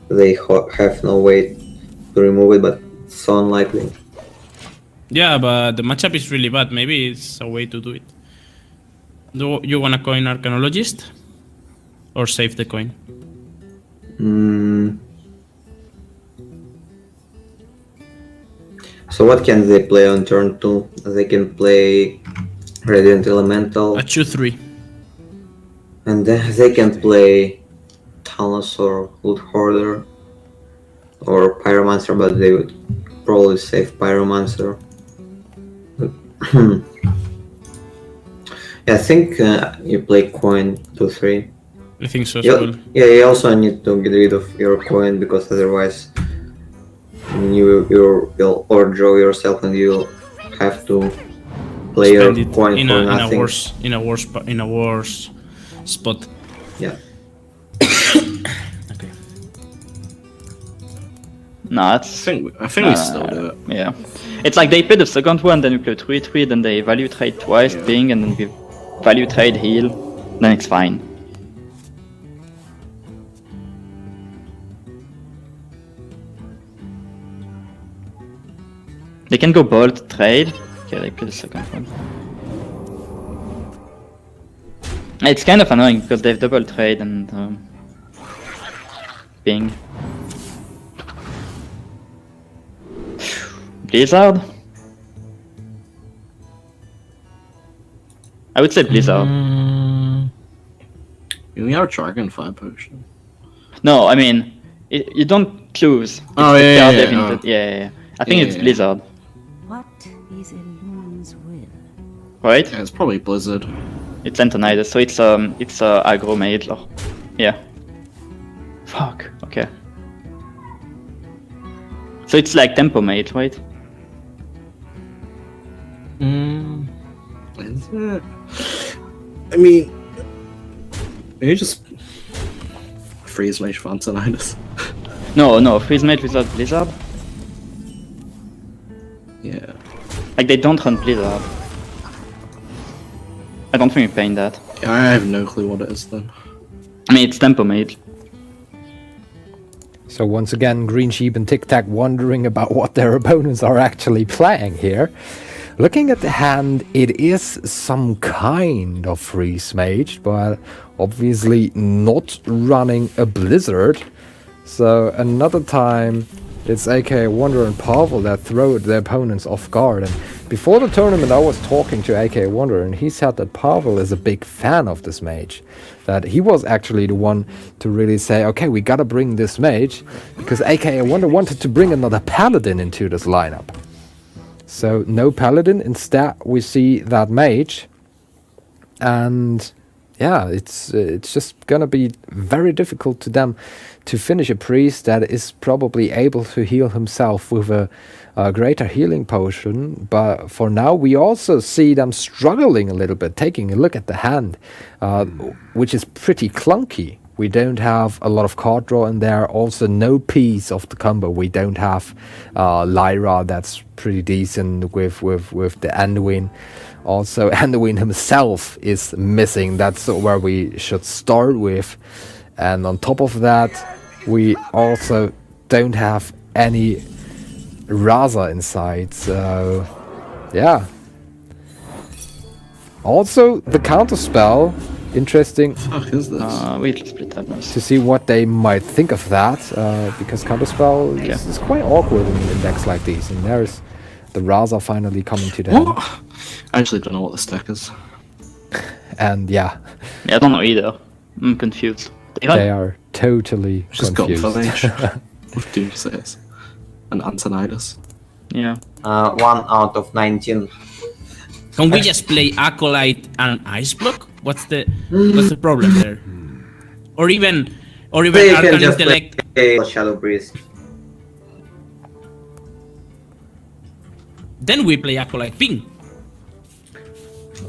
[SPEAKER 4] they have no way to remove it, but it's so unlikely.
[SPEAKER 5] Yeah, but the matchup is really bad. Maybe it's a way to do it. Do you wanna coin Arcanologist? Or save the coin?
[SPEAKER 4] So what can they play on turn 2? They can play Radiant Elemental,
[SPEAKER 5] A 2-3.
[SPEAKER 4] and then they can play Talos or Loot Hoarder or Pyromancer, but they would probably save Pyromancer. Yeah, I think you play coin 2-3.
[SPEAKER 5] I think so as well.
[SPEAKER 4] Yeah, you also need to get rid of your coin, because otherwise you'll overdraw yourself and you'll have to play
[SPEAKER 5] Spend
[SPEAKER 4] your
[SPEAKER 5] it
[SPEAKER 4] coin
[SPEAKER 5] in
[SPEAKER 4] for
[SPEAKER 5] a
[SPEAKER 4] nothing.
[SPEAKER 5] worse spot.
[SPEAKER 4] Yeah.
[SPEAKER 5] Okay.
[SPEAKER 3] No, it's...
[SPEAKER 2] I think we still do it.
[SPEAKER 3] Yeah. It's like they play the second one, then we play 3-3, then they value trade twice, ping, and then we value trade heal, then it's fine. They can go bolt, trade. Okay, they play the second one. It's kind of annoying because they have double trade and ping. Blizzard? I would say Blizzard.
[SPEAKER 2] We have Dragonfire potion.
[SPEAKER 3] No, I mean, you don't choose. It's
[SPEAKER 2] Oh,
[SPEAKER 3] the
[SPEAKER 2] yeah,
[SPEAKER 3] card
[SPEAKER 2] yeah,
[SPEAKER 3] they've
[SPEAKER 2] yeah.
[SPEAKER 3] input- yeah. I think
[SPEAKER 2] Yeah,
[SPEAKER 3] it's
[SPEAKER 2] yeah.
[SPEAKER 3] Blizzard,
[SPEAKER 7] What is Elun's will?
[SPEAKER 3] right?
[SPEAKER 2] Yeah, it's probably Blizzard.
[SPEAKER 3] It's Antonidas, so it's aggro mage, or... yeah. Fuck, okay. So it's like tempo mage, right?
[SPEAKER 2] Is it? I mean, maybe just freeze mage for Antonidas.
[SPEAKER 3] No, freeze mage without Blizzard?
[SPEAKER 2] Yeah.
[SPEAKER 3] Like, they don't run Blizzard. I don't think we're paying that.
[SPEAKER 2] Yeah, I have no clue what it is then.
[SPEAKER 3] I mean, it's tempo mage.
[SPEAKER 1] So once again, Greensheep and TicTac wondering about what their opponents are actually playing here. Looking at the hand, it is some kind of freeze mage, but obviously not running a blizzard. So another time, it's AKAWonder and Pavel that throw their opponents off guard, and before the tournament I was talking to AKAWonder and he said that Pavel is a big fan of this mage. That he was actually the one to really say, okay, we gotta bring this mage, because AKAWonder wanted to bring another paladin into this lineup. So no paladin, instead we see that mage, and yeah, it's just gonna be very difficult to them to finish a priest that is probably able to heal himself with a greater healing potion. But for now we also see them struggling a little bit, taking a look at the hand, which is pretty clunky. We don't have a lot of card draw in there, also no piece of the combo. We don't have Lyra, that's pretty decent with the Anduin. Also, Anduin himself is missing. That's where we should start with. And on top of that, we also don't have any Raza inside. So, yeah. Also, the counterspell, interesting
[SPEAKER 2] Fuck is this?
[SPEAKER 3] We'll split that now.
[SPEAKER 1] to see what they might think of that. Because counterspell is quite awkward in decks like these. And there's the Raza finally coming to the hand.
[SPEAKER 2] What? I actually don't know what this deck is.
[SPEAKER 1] And yeah,
[SPEAKER 3] Yeah, I don't know either. I'm confused.
[SPEAKER 1] they are totally
[SPEAKER 2] Just got
[SPEAKER 1] confused.
[SPEAKER 2] Village with Doomsays and Antonidas.
[SPEAKER 3] Yeah.
[SPEAKER 4] 1 out of 19.
[SPEAKER 5] Can we just play Acolyte and Ice Block? What's the problem there? Or even
[SPEAKER 4] They can
[SPEAKER 5] Arcane
[SPEAKER 4] just
[SPEAKER 5] Intellect.
[SPEAKER 4] play Shadow Breeze.
[SPEAKER 5] Then we play Acolyte Ping.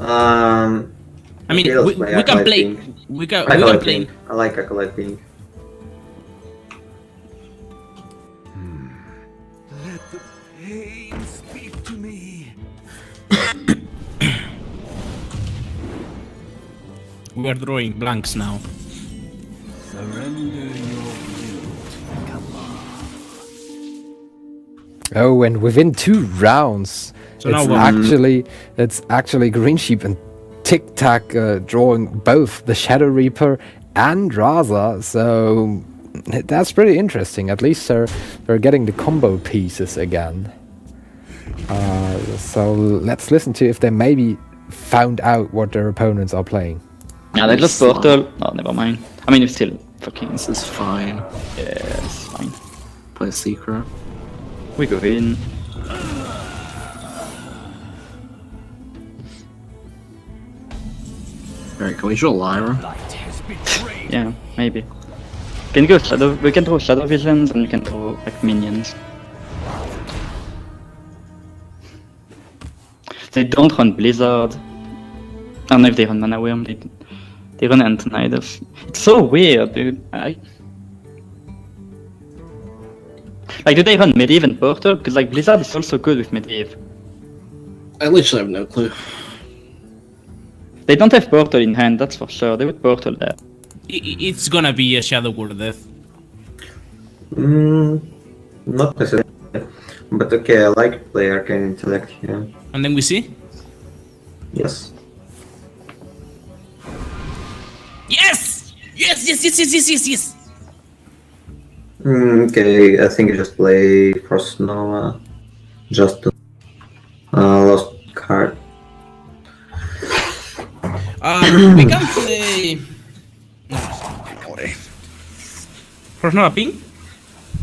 [SPEAKER 4] I
[SPEAKER 5] I mean,
[SPEAKER 4] Yes,
[SPEAKER 5] we
[SPEAKER 4] play
[SPEAKER 5] can
[SPEAKER 4] Acolyte
[SPEAKER 5] play.
[SPEAKER 4] Ping.
[SPEAKER 5] We can
[SPEAKER 4] Acolyte
[SPEAKER 5] play.
[SPEAKER 4] Ping. I like Acolyte Ping.
[SPEAKER 6] Let the pain speak to me.
[SPEAKER 5] We are drawing blanks now.
[SPEAKER 6] Surrender your will to command.
[SPEAKER 1] Oh, and within 2 rounds,
[SPEAKER 5] So now
[SPEAKER 1] it's
[SPEAKER 5] what?
[SPEAKER 1] actually Greensheep and TicTac drawing both the Shadow Reaper and Raza. So that's pretty interesting. At least they're getting the combo pieces again. So let's listen to if they maybe found out what their opponents are playing.
[SPEAKER 3] Yeah, they just portal. Oh, never mind. I mean, it's still fucking.
[SPEAKER 2] This is fine.
[SPEAKER 3] Yeah, it's fine.
[SPEAKER 2] Play a secret.
[SPEAKER 3] We go in.
[SPEAKER 2] Alright, can we draw Lyra?
[SPEAKER 6] Light has betrayed.
[SPEAKER 3] Yeah, maybe. Can go shadow. We can draw shadow visions and we can draw like minions. They don't run Blizzard. I don't know if they run Mana Worm. They run Antonidas. It's so weird, dude. Like, do they run Medivh and Portal? Because like Blizzard is also good with Medivh.
[SPEAKER 2] I literally have no clue.
[SPEAKER 3] They don't have Portal in hand, that's for sure. They would Portal there.
[SPEAKER 5] It's gonna be a Shadow Word Death.
[SPEAKER 4] Not necessarily. But okay, I like to play Arcane Intellect here.
[SPEAKER 5] And then we see.
[SPEAKER 4] Yes.
[SPEAKER 5] Yes! Yes! Yes! Yes! Yes! Yes! Yes! Yes!
[SPEAKER 4] Okay, I think I just play Frost Nova. Just to lost card.
[SPEAKER 5] We can play. Persona Ping?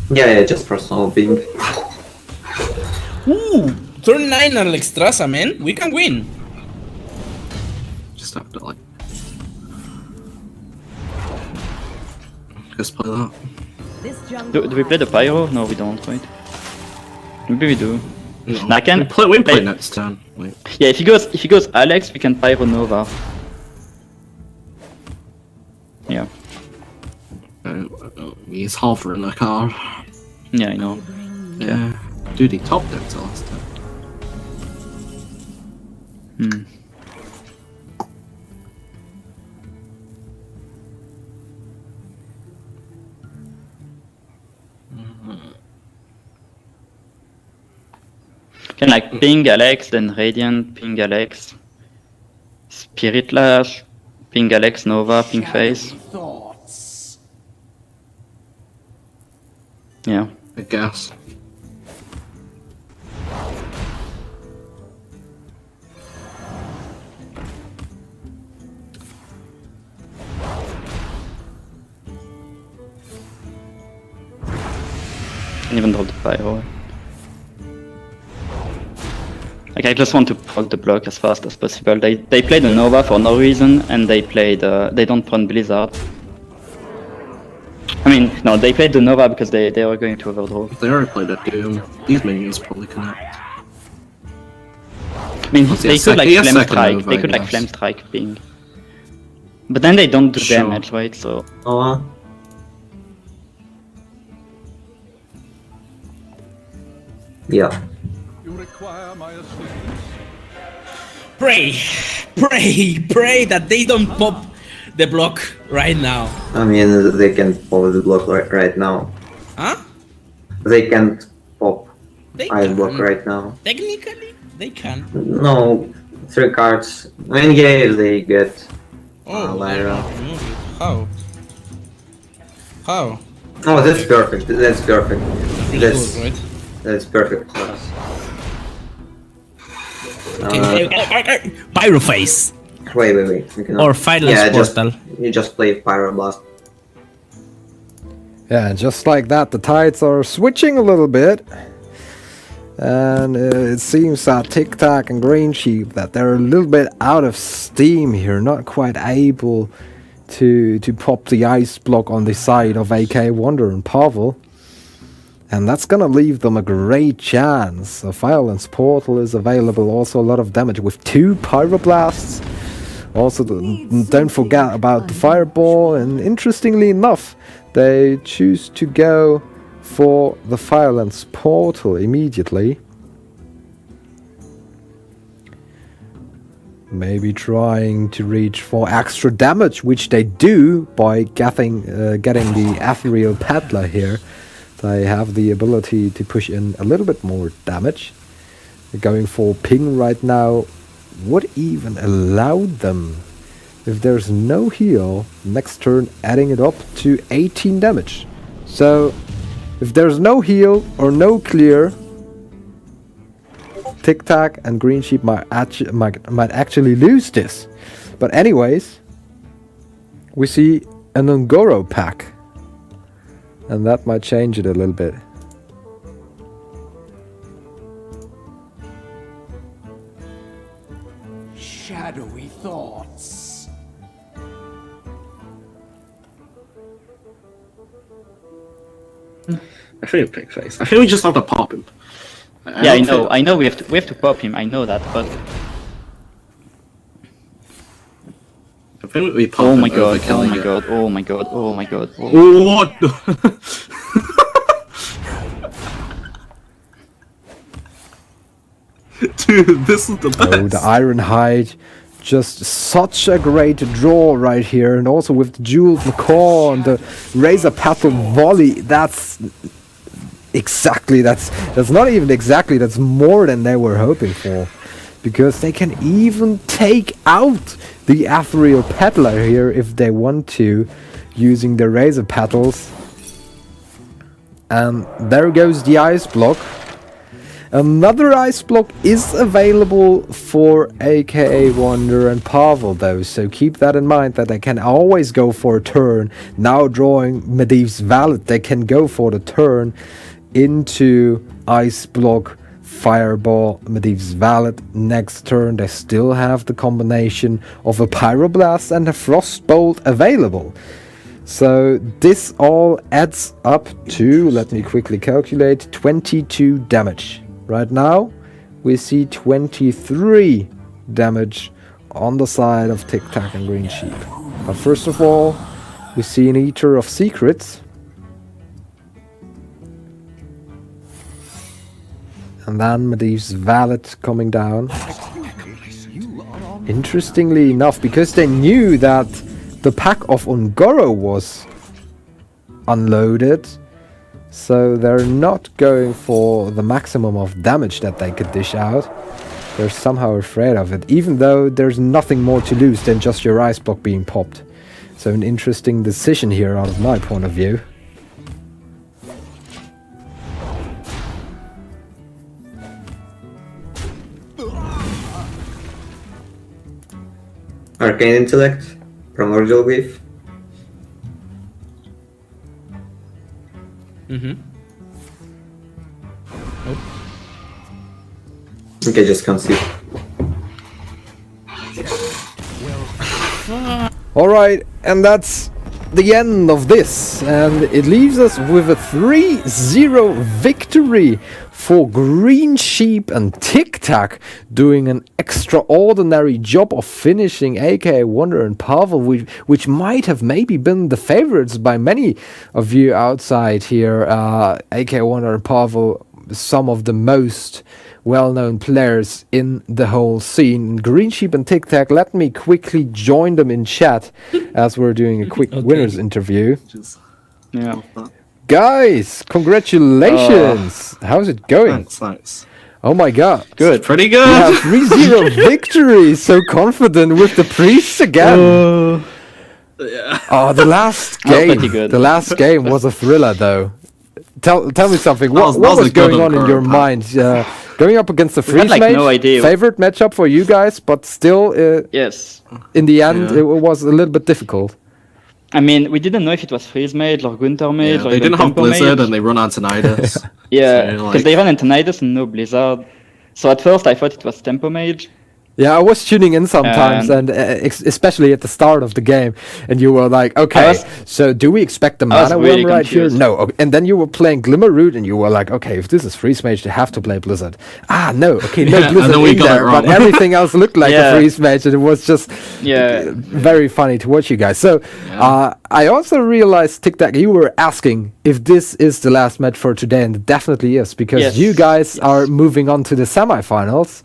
[SPEAKER 4] Yeah, just Frost Nova Ping.
[SPEAKER 5] Ooh! Turn 9 Alexstrasza, man. We can win.
[SPEAKER 2] Just have to like. Just play that.
[SPEAKER 7] This
[SPEAKER 3] Do we play the Pyro? No, we don't, right? Maybe we do.
[SPEAKER 2] No.
[SPEAKER 3] I can
[SPEAKER 2] We play
[SPEAKER 3] play-
[SPEAKER 2] next turn. Wait.
[SPEAKER 3] Yeah, if he goes Alex, we can Pyro Nova. Yeah.
[SPEAKER 2] He's hovering a card.
[SPEAKER 3] Yeah, I know.
[SPEAKER 2] Yeah. Dude, he top decked last time.
[SPEAKER 3] Hmm. Can like ping Alex, then Radiant, ping Alex, Spirit Lash, ping Alex Nova, ping Face.
[SPEAKER 6] Thoughts.
[SPEAKER 3] Yeah.
[SPEAKER 2] I guess.
[SPEAKER 3] can even drop the pyro. Like, I just want to proc the block as fast as possible. They played a Nova for no reason, and they don't run Blizzard. I mean, no, they played the Nova because they were going to overdraw.
[SPEAKER 2] They already played a Doom. These minions probably connect.
[SPEAKER 3] I mean, they could like Flame Strike,
[SPEAKER 2] Nova,
[SPEAKER 3] they could
[SPEAKER 2] I
[SPEAKER 3] like
[SPEAKER 2] guess.
[SPEAKER 3] Flame Strike ping. But then they don't do
[SPEAKER 2] Sure.
[SPEAKER 3] damage, right? So...
[SPEAKER 4] Yeah.
[SPEAKER 6] You require my assistance.
[SPEAKER 5] Pray that they don't pop the block right now.
[SPEAKER 4] I mean, they can pop the block right now.
[SPEAKER 5] Huh?
[SPEAKER 4] They can't pop
[SPEAKER 5] They
[SPEAKER 4] ice
[SPEAKER 5] can.
[SPEAKER 4] block right now.
[SPEAKER 5] Technically, they can.
[SPEAKER 4] No, 3 cards. Main game they get Lyra.
[SPEAKER 5] How? How?
[SPEAKER 4] Oh, that's perfect. That's perfect.
[SPEAKER 5] Really
[SPEAKER 4] That's
[SPEAKER 5] good, right?
[SPEAKER 4] that's perfect.
[SPEAKER 5] Pyro Face
[SPEAKER 4] Wait. We cannot.
[SPEAKER 5] or Fireless
[SPEAKER 4] yeah,
[SPEAKER 5] Portal.
[SPEAKER 4] you just play Pyroblast.
[SPEAKER 1] Yeah, and just like that, the tides are switching a little bit. And it seems that TicTac and Greensheep, that they're a little bit out of steam here, not quite able to pop the ice block on the side of AKAWonder and Pavel. And that's gonna leave them a great chance. A Violence Portal is available, also a lot of damage with 2 Pyroblasts. Also, don't forget about the Fireball, and interestingly enough, they choose to go for the Violence Portal immediately. Maybe trying to reach for extra damage, which they do by getting the Ethereal Peddler here. They have the ability to push in a little bit more damage. Going for ping right now would even allow them, if there's no heal, next turn adding it up to 18 damage. So if there's no heal or no clear, TicTac and Greensheep might actually lose this. But anyways, we see an Ungoro pack, and that might change it a little bit.
[SPEAKER 6] Shadowy thoughts.
[SPEAKER 2] I think Pig Face. I think we just have to pop him.
[SPEAKER 3] Yeah, I know we have to pop him, I know that, but...
[SPEAKER 2] I think we pop
[SPEAKER 3] Oh
[SPEAKER 2] him
[SPEAKER 3] my god,
[SPEAKER 2] over
[SPEAKER 3] oh my
[SPEAKER 2] killing it.
[SPEAKER 3] god, oh my god, oh my god. Oh.
[SPEAKER 2] What the? Dude, this is the best.
[SPEAKER 1] Oh, the Ironhide, just such a great draw right here, and also with the Jeweled Macaw and the Razor Petal Volley, that's not even exactly, that's more than they were hoping for. Because they can even take out the Ethereal Peddler here if they want to, using the Razor Petals. And there goes the ice block. Another ice block is available for AKAWonder and Pavel though, so keep that in mind, that they can always go for a turn. Now drawing Medivh's Valet, they can go for the turn into ice block, Fireball, Medivh's Valet. Next turn they still have the combination of a Pyroblast and a Frostbolt available. So this all adds up to, let me quickly calculate, 22 damage. Right now we see 23 damage on the side of TicTac and Greensheep. But first of all, we see an Eater of Secrets. And then Medivh's Valet coming down. Interestingly enough, because they knew that the pack of Ungoro was unloaded, so they're not going for the maximum of damage that they could dish out. They're somehow afraid of it, even though there's nothing more to lose than just your ice block being popped. So an interesting decision here out of my point of view.
[SPEAKER 4] Arcane Intellect, Primordial Wave. Okay, just concede.
[SPEAKER 1] Alright, and that's the end of this, and it leaves us with a 3-0 victory for Greensheep and TicTac, doing an extraordinary job of finishing AKAWonder and Pavel, which might have maybe been the favorites by many of you outside here. AKAWonder and Pavel, some of the most well-known players in the whole scene. Greensheep and TicTac, let me quickly join them in chat as we're doing a quick winners interview.
[SPEAKER 3] Yeah.
[SPEAKER 1] Guys, congratulations! How's it going?
[SPEAKER 2] Thanks.
[SPEAKER 1] Oh my god.
[SPEAKER 3] Good.
[SPEAKER 2] Pretty
[SPEAKER 1] Yeah,
[SPEAKER 2] good.
[SPEAKER 1] 3-0 victory! So confident with the priests again! Oh, the last game.
[SPEAKER 3] pretty good.
[SPEAKER 1] The last game was a thriller though. Tell me something. What
[SPEAKER 2] that was
[SPEAKER 1] was
[SPEAKER 2] a good
[SPEAKER 1] going on in your
[SPEAKER 2] path.
[SPEAKER 1] mind? Going up against the
[SPEAKER 3] We had,
[SPEAKER 1] freeze mage,
[SPEAKER 3] no idea.
[SPEAKER 1] favorite matchup for you guys, but still,
[SPEAKER 3] Yes.
[SPEAKER 1] in the end,
[SPEAKER 2] Yeah.
[SPEAKER 1] it was a little bit difficult.
[SPEAKER 3] I mean, we didn't know if it was Freeze Mage or Gunter Mage
[SPEAKER 2] Yeah,
[SPEAKER 3] or
[SPEAKER 2] they
[SPEAKER 3] even
[SPEAKER 2] didn't have
[SPEAKER 3] Tempo
[SPEAKER 2] Blizzard
[SPEAKER 3] Mage.
[SPEAKER 2] and they run Antonidas.
[SPEAKER 3] Yeah,
[SPEAKER 2] So,
[SPEAKER 3] because
[SPEAKER 2] like-
[SPEAKER 3] they ran Antonidas and no Blizzard. So at first I thought it was Tempo Mage.
[SPEAKER 1] Yeah, I was tuning in sometimes, and especially at the start of the game, and you were like, okay,
[SPEAKER 3] was-
[SPEAKER 1] so do we expect the
[SPEAKER 3] I was
[SPEAKER 1] mana
[SPEAKER 3] really
[SPEAKER 1] worm right here?
[SPEAKER 3] confused.
[SPEAKER 1] No. Okay. And then you were playing Glimmerroot, and you were like, okay, if this is Freeze Mage, they have to play Blizzard. Ah, no, okay, no
[SPEAKER 2] Yeah, and
[SPEAKER 1] Blizzard
[SPEAKER 2] then we
[SPEAKER 1] in
[SPEAKER 2] got it
[SPEAKER 1] there, but
[SPEAKER 2] wrong.
[SPEAKER 1] everything else looked like a
[SPEAKER 3] Yeah.
[SPEAKER 1] Freeze Mage, and it was just
[SPEAKER 3] Yeah.
[SPEAKER 1] very funny to watch you guys. So, I also realized, TicTac, you were asking if this is the last match for today, and it definitely is, because
[SPEAKER 3] Yes.
[SPEAKER 1] you guys are moving on to the semifinals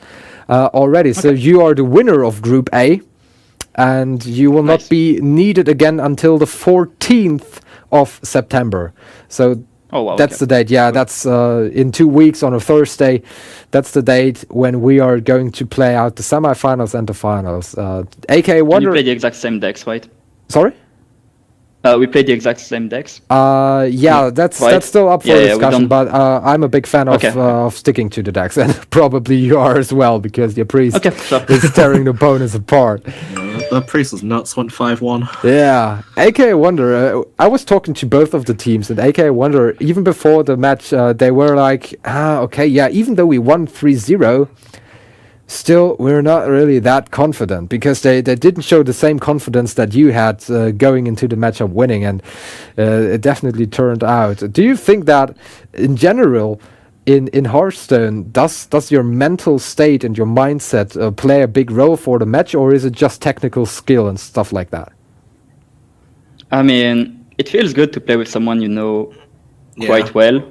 [SPEAKER 1] already. So you are the winner of Group A, and you will not
[SPEAKER 3] Nice.
[SPEAKER 1] be needed again until the 14th of September. So
[SPEAKER 3] Oh wow.
[SPEAKER 1] that's
[SPEAKER 3] okay.
[SPEAKER 1] the date. Yeah, that's in 2 weeks on a Thursday. That's the date when we are going to play out the semifinals and the finals.
[SPEAKER 3] And
[SPEAKER 1] AKA
[SPEAKER 3] we
[SPEAKER 1] Wonder.
[SPEAKER 3] play the exact same decks, right?
[SPEAKER 1] Sorry.
[SPEAKER 3] We played the exact same decks.
[SPEAKER 1] Yeah, that's
[SPEAKER 3] Right.
[SPEAKER 1] still up for
[SPEAKER 3] Yeah, yeah, we
[SPEAKER 1] discussion,
[SPEAKER 3] don't-
[SPEAKER 1] but I'm a big fan
[SPEAKER 3] Okay.
[SPEAKER 1] of sticking to the decks, and probably you are as well, because your priest
[SPEAKER 3] Okay, sure.
[SPEAKER 1] is tearing the opponents apart.
[SPEAKER 2] The priest was nuts, went 5-1.
[SPEAKER 1] Yeah, AKAWonder, I was talking to both of the teams, and AKAWonder, even before the match, they were like, okay, yeah, even though we won 3-0, still, we're not really that confident, because they didn't show the same confidence that you had going into the matchup winning, and it definitely turned out. Do you think that, in general, in Hearthstone, does your mental state and your mindset play a big role for the match, or is it just technical skill and stuff like that?
[SPEAKER 3] I mean, it feels good to play with someone you know quite
[SPEAKER 2] Yeah.
[SPEAKER 3] well.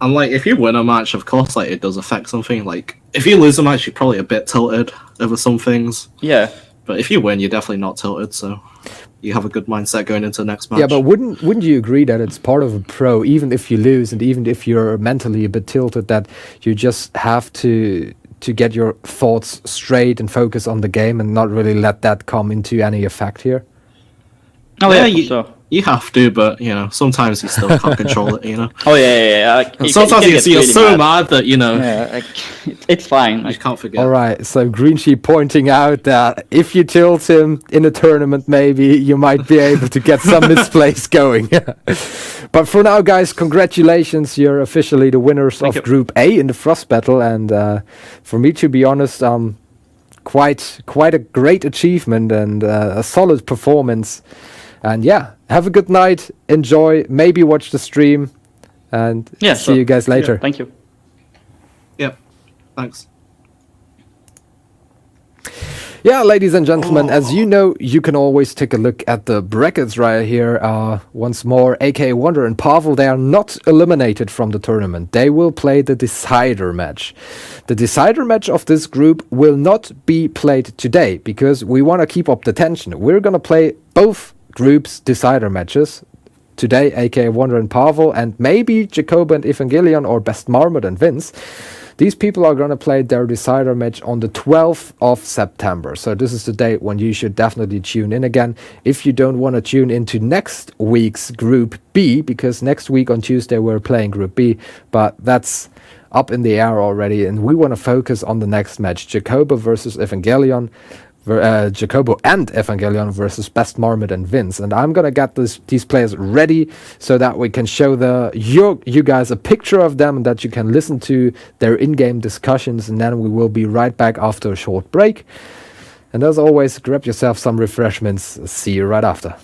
[SPEAKER 2] And like, if you win a match, of course, like it does affect something. Like, if you lose a match, you're probably a bit tilted over some things.
[SPEAKER 3] Yeah.
[SPEAKER 2] But if you win, you're definitely not tilted. So you have a good mindset going into the next match.
[SPEAKER 1] Yeah, but wouldn't you agree that it's part of a pro, even if you lose and even if you're mentally a bit tilted, that you just have to get your thoughts straight and focus on the game and not really let that come into any effect here?
[SPEAKER 3] Oh
[SPEAKER 2] Yeah,
[SPEAKER 3] yeah, for
[SPEAKER 2] you-
[SPEAKER 3] sure.
[SPEAKER 2] you have to, but you know, sometimes you still can't control it. You know,
[SPEAKER 3] Oh yeah. Like,
[SPEAKER 2] and
[SPEAKER 3] it
[SPEAKER 2] sometimes
[SPEAKER 3] can
[SPEAKER 2] you
[SPEAKER 3] get
[SPEAKER 2] see you're
[SPEAKER 3] really
[SPEAKER 2] so mad that you know
[SPEAKER 3] Yeah, like, it's fine.
[SPEAKER 2] you
[SPEAKER 3] Like,
[SPEAKER 2] can't forget.
[SPEAKER 1] All right, so Greensheep pointing out that if you tilt him in a tournament, maybe you might be able to get some misplays going. But for now, guys, congratulations. You're officially the winners of
[SPEAKER 3] you.
[SPEAKER 1] Group A in the Frost Battle. And for me, to be honest, quite a great achievement and a solid performance. And yeah, have a good night. Enjoy. Maybe watch the stream. And
[SPEAKER 3] yeah.
[SPEAKER 1] see
[SPEAKER 3] sure.
[SPEAKER 1] you guys later.
[SPEAKER 3] Thank you.
[SPEAKER 2] Yep. Thanks.
[SPEAKER 1] Yeah, ladies and gentlemen, as you know, you can always take a look at the brackets right here. Once more, AKAWonder and Pavel, they are not eliminated from the tournament. They will play the decider match. The decider match of this group will not be played today, because we want to keep up the tension. We're going to play both groups' decider matches today, AKAWonder and Pavel, and maybe Jacoba and Evangelion, or Best Marmot and Vince. These people are going to play their decider match on the 12th of September. So this is the date when you should definitely tune in again. If you don't want to tune into next week's Group B, because next week on Tuesday we're playing Group B, but that's up in the air already, and we want to focus on the next match, Jacoba versus Evangelion. Jacobo and Evangelion versus Best Marmot and Vince, and I'm gonna get these players ready so that we can show you guys a picture of them and that you can listen to their in-game discussions, and then we will be right back after a short break. And as always, grab yourself some refreshments. See you right after.